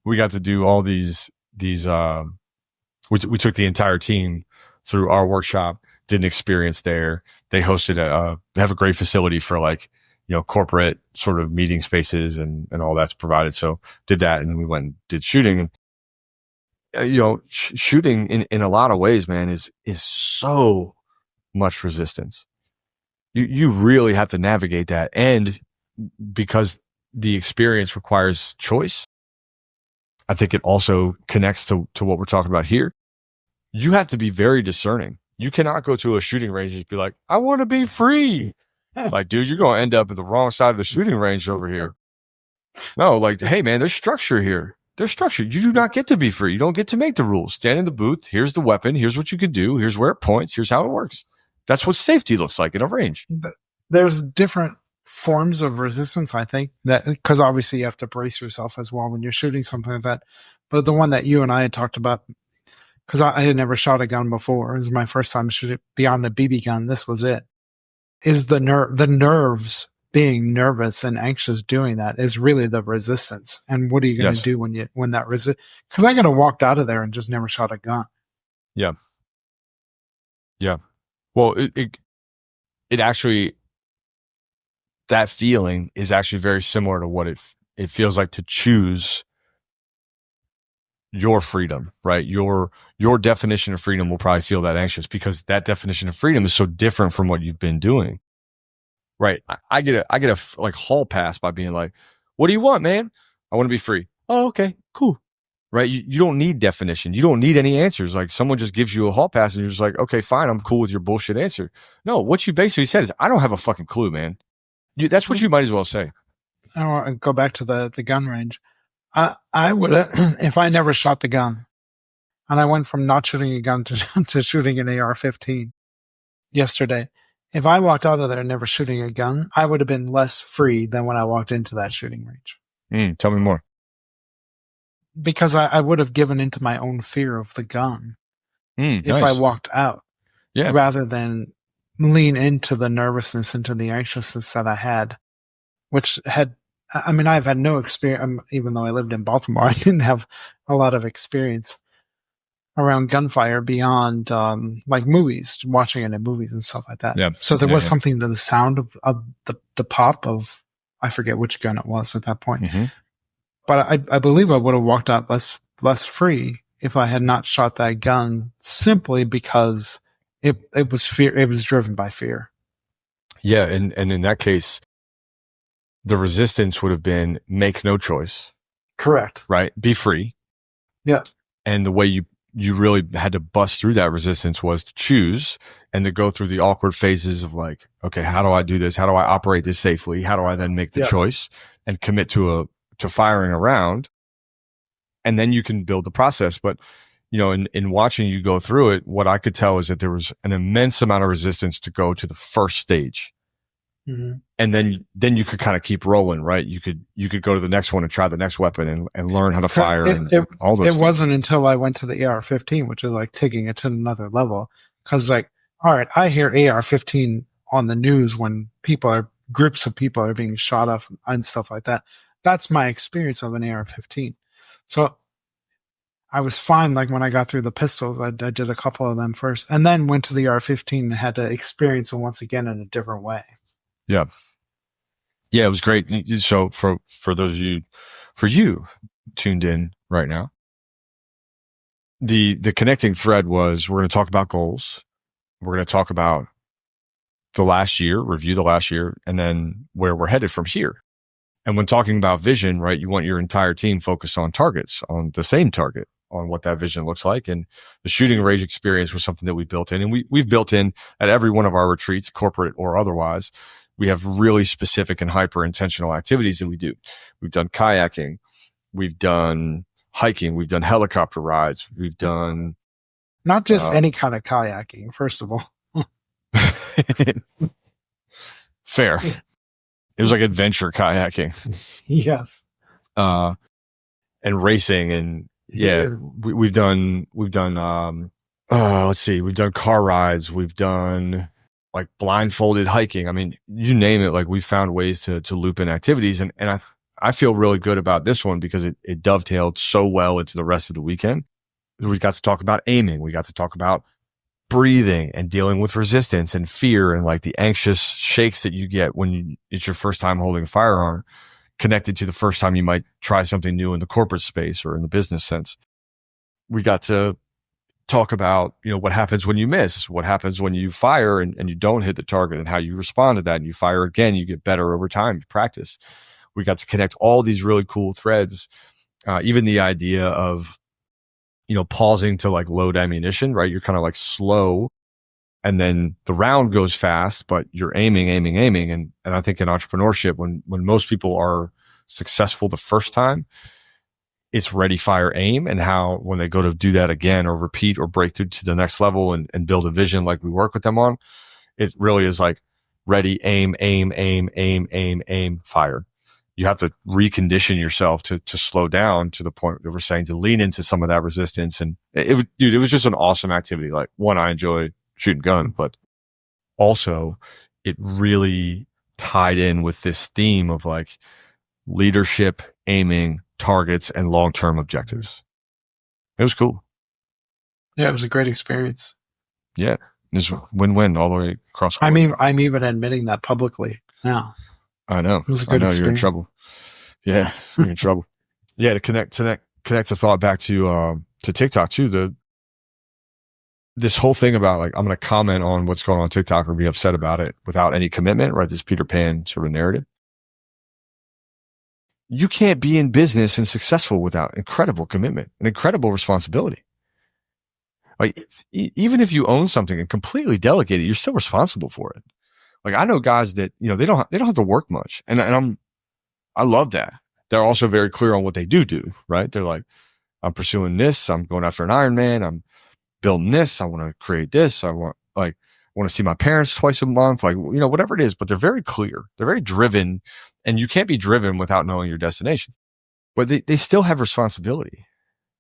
We got to do all these, we took the entire team through our workshop, did an experience there. They hosted they have a great facility for like, corporate sort of meeting spaces and all that's provided. So did that. And then we went and did shooting. And, shooting in a lot of ways, man, is so much resistance. You really have to navigate that. And because the experience requires choice, I think it also connects to what we're talking about here. You have to be very discerning. You cannot go to a shooting range and just be like, I want to be free. Like, dude, you're going to end up at the wrong side of the shooting range over here. No, like, hey, man, there's structure here. There's structure. You do not get to be free. You don't get to make the rules. Stand in the booth. Here's the weapon. Here's what you can do. Here's where it points. Here's how it works. That's what safety looks like in a range. There's different forms of resistance, I think, that because obviously you have to brace yourself as well when you're shooting something like that. But the one that you and I had talked about, because I had never shot a gun before. It was my first time shooting beyond the BB gun. This was it. Is the nerves being nervous and anxious doing that is really the resistance. And what are you going to do when that resist? Because I could have walked out of there and just never shot a gun. Yeah. Well, it actually, that feeling is actually very similar to what it feels like to choose your freedom, right? Your definition of freedom will probably feel that anxious because that definition of freedom is so different from what you've been doing. Right. I get a like hall pass by being like, what do you want, man? I want to be free. Oh, okay, cool. Right. You don't need definition. You don't need any answers. Like someone just gives you a hall pass and you're just like, okay, fine. I'm cool with your bullshit answer. No, what you basically said is, I don't have a fucking clue, man. That's what you might as well say. I want to go back to the gun range. I would, if I never shot the gun and I went from not shooting a gun to shooting an AR-15 yesterday, if I walked out of there never shooting a gun, I would have been less free than when I walked into that shooting range. Tell me more. Because I would have given into my own fear of the gun if nice. I walked out, rather than lean into the nervousness, into the anxiousness that I had, which had I mean, I've had no experience, even though I lived in Baltimore, I didn't have a lot of experience around gunfire beyond like movies, watching it in movies and stuff like that. Yeah. So there was something to the sound of the pop of, I forget which gun it was at that point. Mm-hmm. But I believe I would have walked out less free if I had not shot that gun, simply because it was fear. It was driven by fear. Yeah, and in that case, the resistance would have been make no choice. Correct. Right? Be free. Yeah. And the way you really had to bust through that resistance was to choose and to go through the awkward phases of like, okay, how do I do this? How do I operate this safely? How do I then make the choice and commit to firing a round? And then you can build the process. But, you know, in watching you go through it, what I could tell is that there was an immense amount of resistance to go to the first stage. Mm-hmm. And then you could kind of keep rolling, right? You could go to the next one and try the next weapon and learn how to fire and all those things. It wasn't until I went to the AR-15, which is like taking it to another level. Cause like, all right, I hear AR-15 on the news when groups of people are being shot up and stuff like that. That's my experience of an AR-15. So I was fine. Like when I got through the pistols, I did a couple of them first and then went to the AR-15 and had to experience it once again in a different way. Yeah. Yeah, it was great. So for those of you, for you tuned in right now, the connecting thread was we're going to talk about goals. We're going to talk about the last year, review the last year, and then where we're headed from here. And when talking about vision, right, you want your entire team focused on targets, on the same target, on what that vision looks like. And the shooting range experience was something that we built in. And we've built in at every one of our retreats, corporate or otherwise. We have really specific and hyper intentional activities that we do. We've done kayaking. We've done hiking. We've done helicopter rides. We've done. Not just any kind of kayaking, first of all. Fair. It was like adventure kayaking. Yes. And racing and we've done, let's see, we've done car rides. We've done like blindfolded hiking. I mean, you name it, like we found ways to loop in activities. And I feel really good about this one because it dovetailed so well into the rest of the weekend. We got to talk about aiming. We got to talk about breathing and dealing with resistance and fear and like the anxious shakes that you get when it's your first time holding a firearm, connected to the first time you might try something new in the corporate space or in the business sense. We got to talk about, you know, what happens when you miss, what happens when you fire and you don't hit the target and how you respond to that. And you fire again, you get better over time, you practice. We got to connect all these really cool threads. Even the idea of, you know, pausing to like load ammunition, right? You're kind of like slow and then the round goes fast, but you're aiming. And I think in entrepreneurship, when most people are successful the first time, it's ready, fire, aim. And how when they go to do that again or repeat or break through to the next level and build a vision like we work with them on, it really is like ready, aim, fire. You have to recondition yourself to slow down to the point that we're saying to lean into some of that resistance. And it was just an awesome activity. Like one, I enjoy shooting guns, but also it really tied in with this theme of like leadership, aiming, targets, and long-term objectives. It was cool. Yeah, it was a great experience. Yeah. It's win-win all the way across. I'm even admitting that publicly now. I know. It was a good experience. You're in trouble. Yeah, you're in trouble. Yeah, to connect the thought back to TikTok too. This whole thing about like I'm going to comment on what's going on TikTok or be upset about it without any commitment, right? This Peter Pan sort of narrative. You can't be in business and successful without incredible commitment and incredible responsibility. Like even if you own something and completely delegate it, you're still responsible for it. Like I know guys that, you know, they don't have to work much. And I love that. They're also very clear on what they do, right? They're like, I'm pursuing this. I'm going after an Ironman. I'm building this. I want to create this. I want to see my parents twice a month, like, you know, whatever it is, but they're very clear. They're very driven and you can't be driven without knowing your destination, but they still have responsibility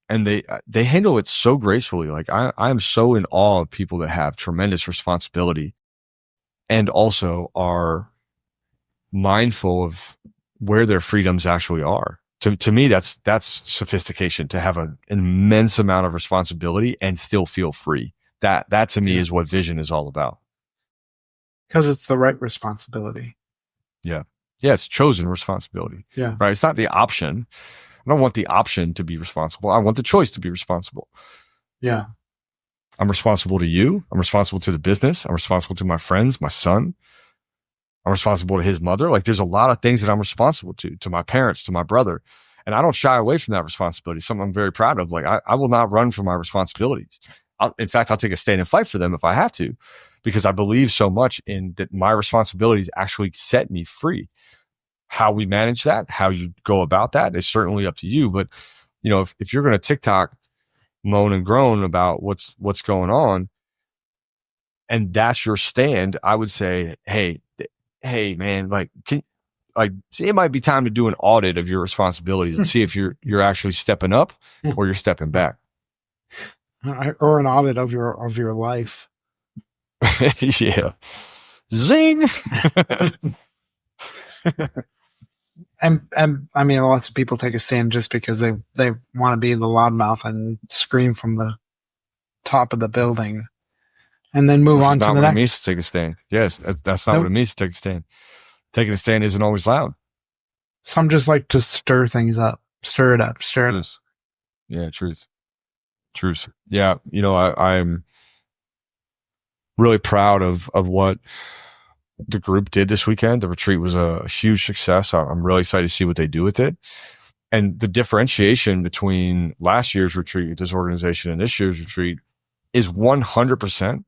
and they handle it so gracefully. Like I am so in awe of people that have tremendous responsibility and also are mindful of where their freedoms actually are. To me, that's sophistication, to have an immense amount of responsibility and still feel free. That to me is what vision is all about. Because it's the right responsibility. Yeah. Yeah. It's chosen responsibility. Yeah. Right. It's not the option. I don't want the option to be responsible. I want the choice to be responsible. Yeah. I'm responsible to you. I'm responsible to the business. I'm responsible to my friends, my son. I'm responsible to his mother. Like, there's a lot of things that I'm responsible to my parents, to my brother. And I don't shy away from that responsibility. Something I'm very proud of. Like, I will not run from my responsibilities. In fact, I'll take a stand and fight for them if I have to, because I believe so much in that my responsibilities actually set me free. How we manage that, how you go about that is certainly up to you. But, you know, if you're going to TikTok moan and groan about what's going on, and that's your stand, I would say, hey, man, like, it might be time to do an audit of your responsibilities and see if you're actually stepping up or you're stepping back. Or an audit of your life. Yeah. Zing. And I mean, lots of people take a stand just because they want to be the loudmouth and scream from the top of the building, and then move on to the next. Not what it means to take a stand. Yes, that's not what it means to take a stand. Taking a stand isn't always loud. Some just like to stir things up, stir it up. Yeah, truth. Yeah, you know, I'm really proud of what the group did this weekend. The retreat was a huge success. I'm really excited to see what they do with it. And the differentiation between last year's retreat with this organization and this year's retreat is 100%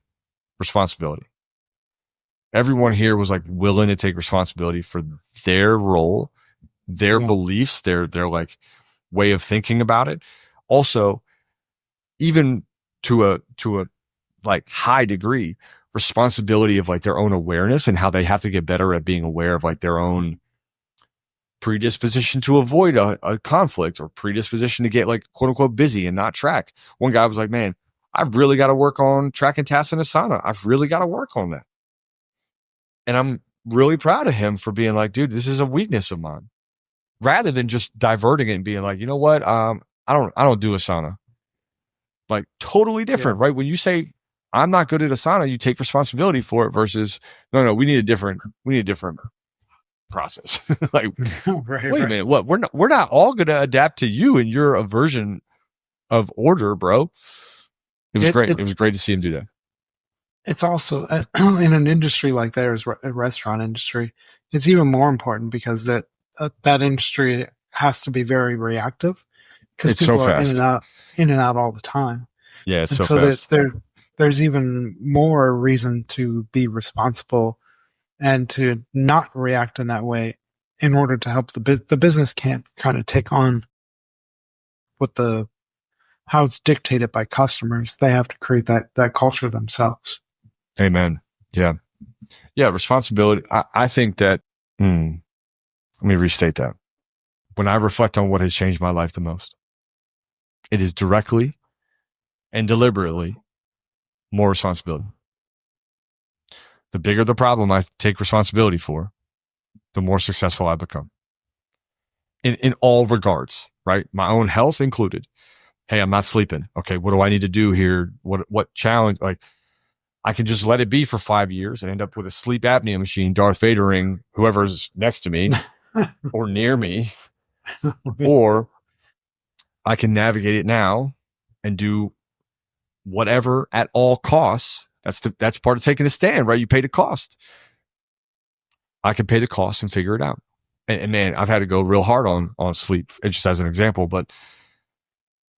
responsibility. Everyone here was like willing to take responsibility for their role, their beliefs, their like way of thinking about it. Also, even to a like high degree, responsibility of like their own awareness and how they have to get better at being aware of like their own predisposition to avoid a conflict, or predisposition to get like quote unquote busy and not track. One guy was like, man, I've really got to work on tracking tasks in Asana. I've really got to work on that. And I'm really proud of him for being like, dude, this is a weakness of mine, rather than just diverting it and being like, you know what? I don't do Asana. Like, totally different, right? When you say I'm not good at Asana, you take responsibility for it versus no, we need a different process. Like, wait a minute, what? We're not all going to adapt to you and your aversion of order, bro. It was great. It was great to see him do that. It's also in an industry like theirs, a restaurant industry, it's even more important because that industry has to be very reactive because people so fast. are in and out all the time. Yeah, it's so fast. There's even more reason to be responsible and to not react in that way in order to help the business can't kind of take on what how it's dictated by customers. They have to create that culture themselves. Amen. Yeah. Responsibility. I think that, let me restate that. When I reflect on what has changed my life the most, it is directly and deliberately more responsibility. The bigger the problem I take responsibility for, the more successful I become. In all regards, right? My own health included. Hey, I'm not sleeping. Okay, what do I need to do here? What challenge? Like, I can just let it be for 5 years and end up with a sleep apnea machine, Darth Vadering whoever's next to me or near me, or I can navigate it now and do whatever at all costs. That's part of taking a stand, right? You pay the cost. I can pay the cost and figure it out. And man, I've had to go real hard on sleep, just as an example, but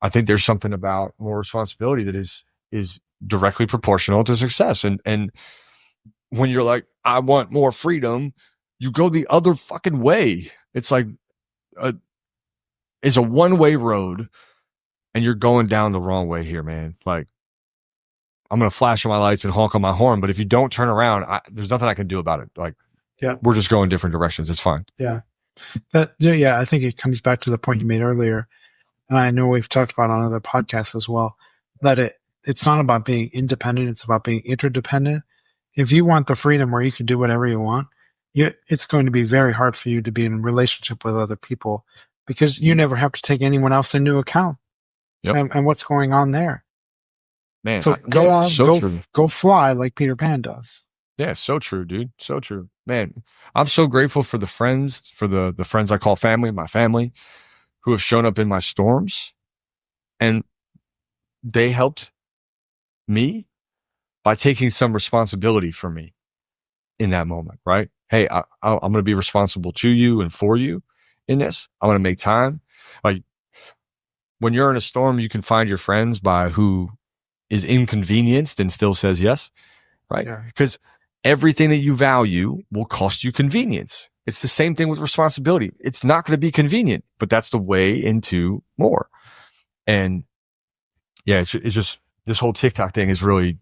I think there's something about more responsibility that is directly proportional to success. And when you're like, I want more freedom, you go the other fucking way. It's like it's a one-way road, and you're going down the wrong way here, man. Like, I'm going to flash on my lights and honk on my horn, but if you don't turn around, there's nothing I can do about it. Like, we're just going different directions. It's fine. Yeah. I think it comes back to the point you made earlier. And I know we've talked about on other podcasts as well, that it's not about being independent. It's about being interdependent. If you want the freedom where you can do whatever you want, it's going to be very hard for you to be in a relationship with other people because you never have to take anyone else into account. Yep. And what's going on there. Man, so go fly like Peter Pan does. Yeah, so true, dude. So true. Man, I'm so grateful for the friends, for the friends I call family, my family, who have shown up in my storms. And they helped me by taking some responsibility for me in that moment, right? Hey, I'm going to be responsible to you and for you in this. I'm going to make time. Like, when you're in a storm, you can find your friends by who is inconvenienced and still says yes, right? Because everything that you value will cost you convenience. It's the same thing with responsibility. It's not going to be convenient, but that's the way into more. And yeah, it's just this whole TikTok thing has really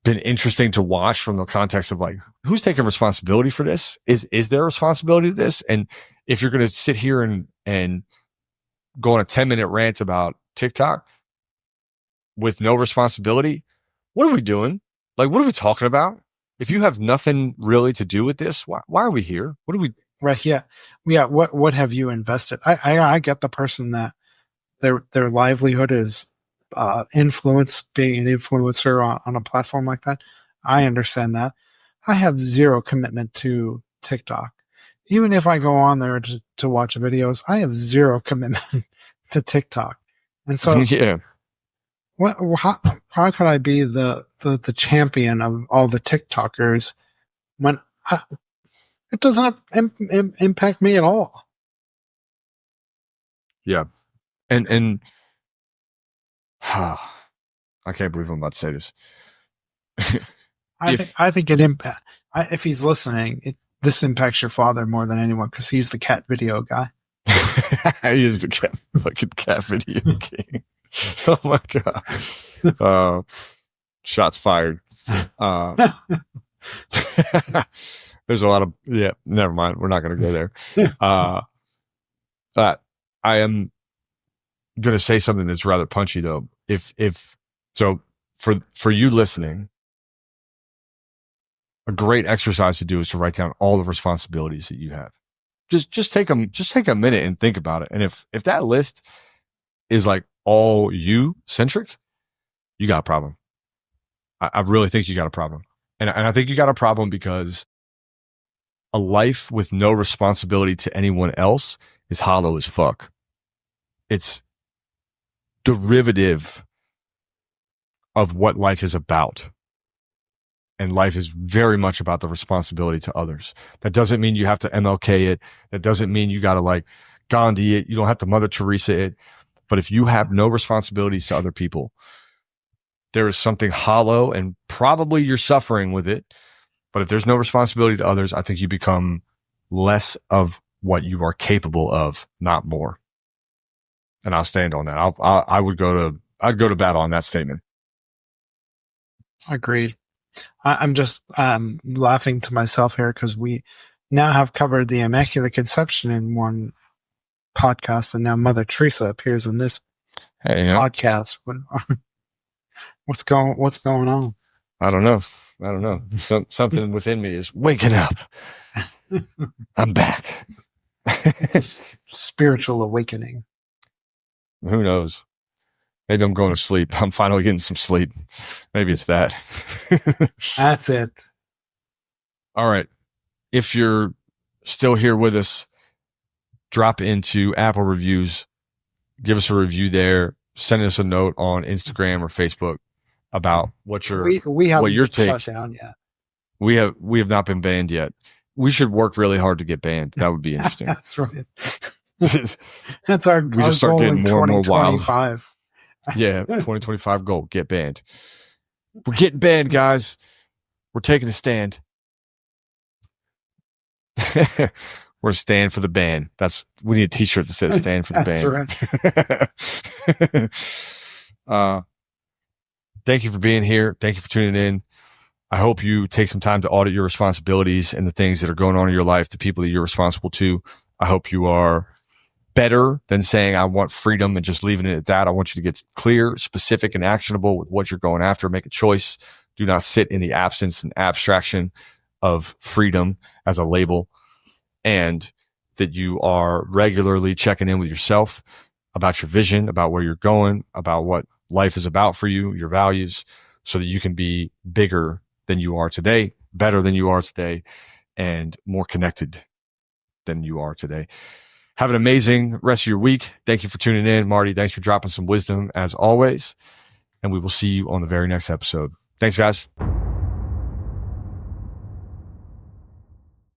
been interesting to watch from the context of like, who's taking responsibility for this? Is there responsibility to this? And if you're going to sit here and go on a 10-minute rant about TikTok with no responsibility, what are we doing? Like, what are we talking about? If you have nothing really to do with this, why are we here? What are we? Right. Yeah. Yeah. What have you invested? I get the person that their livelihood is influence, being an influencer on a platform like that. I understand that. I have zero commitment to TikTok. Even if I go on there to watch videos, I have zero commitment to TikTok. And so, yeah. How could I be the champion of all the TikTokers when it doesn't impact me at all? Yeah. And I can't believe I'm about to say this. I think it impact. If he's listening, this impacts your father more than anyone because he's the cat video guy. He is the fucking cat video king. Oh my god! Shots fired. There's a lot of never mind. We're not going to go there. I am going to say something that's rather punchy though. If so, for you listening, a great exercise to do is to write down all the responsibilities that you have. Just take a minute and think about it. And if that list is like all you centric, you got a problem. I really think you got a problem. And I think you got a problem because a life with no responsibility to anyone else is hollow as fuck. It's derivative of what life is about. And life is very much about the responsibility to others. That doesn't mean you have to MLK it. That doesn't mean you got to like Gandhi it. You don't have to Mother Teresa it. But if you have no responsibilities to other people, there is something hollow and probably you're suffering with it. But if there's no responsibility to others, I think you become less of what you are capable of, not more. And I'll stand on that. I'd go to battle on that statement. Agreed. I'm just laughing to myself here because we now have covered the Immaculate Conception in one podcast, and now Mother Teresa appears in this podcast. What's going on? I don't know. Something within me is waking up. I'm back. It's a spiritual awakening. Who knows? Maybe I'm going to sleep. I'm finally getting some sleep. Maybe it's that. That's it. All right. If you're still here with us, drop into Apple Reviews. Give us a review there. Send us a note on Instagram or Facebook about what your take. Shut down yet. We have not been banned yet. We should work really hard to get banned. That would be interesting. That's right. That's our we just start getting more and more wild. Yeah, 2025 goal, get banned. We're getting banned, guys. We're taking a stand. We're stand for the ban. We need a t-shirt that says stand for the ban. That's right. Thank you for being here. Thank you for tuning in. I hope you take some time to audit your responsibilities and the things that are going on in your life, the people that you're responsible to. I hope you are better than saying, I want freedom and just leaving it at that. I want you to get clear, specific, and actionable with what you're going after. Make a choice. Do not sit in the absence and abstraction of freedom as a label, and that you are regularly checking in with yourself about your vision, about where you're going, about what life is about for you, your values, so that you can be bigger than you are today, better than you are today, and more connected than you are today. Have an amazing rest of your week. Thank you for tuning in. Marty, thanks for dropping some wisdom as always. And we will see you on the very next episode. Thanks, guys.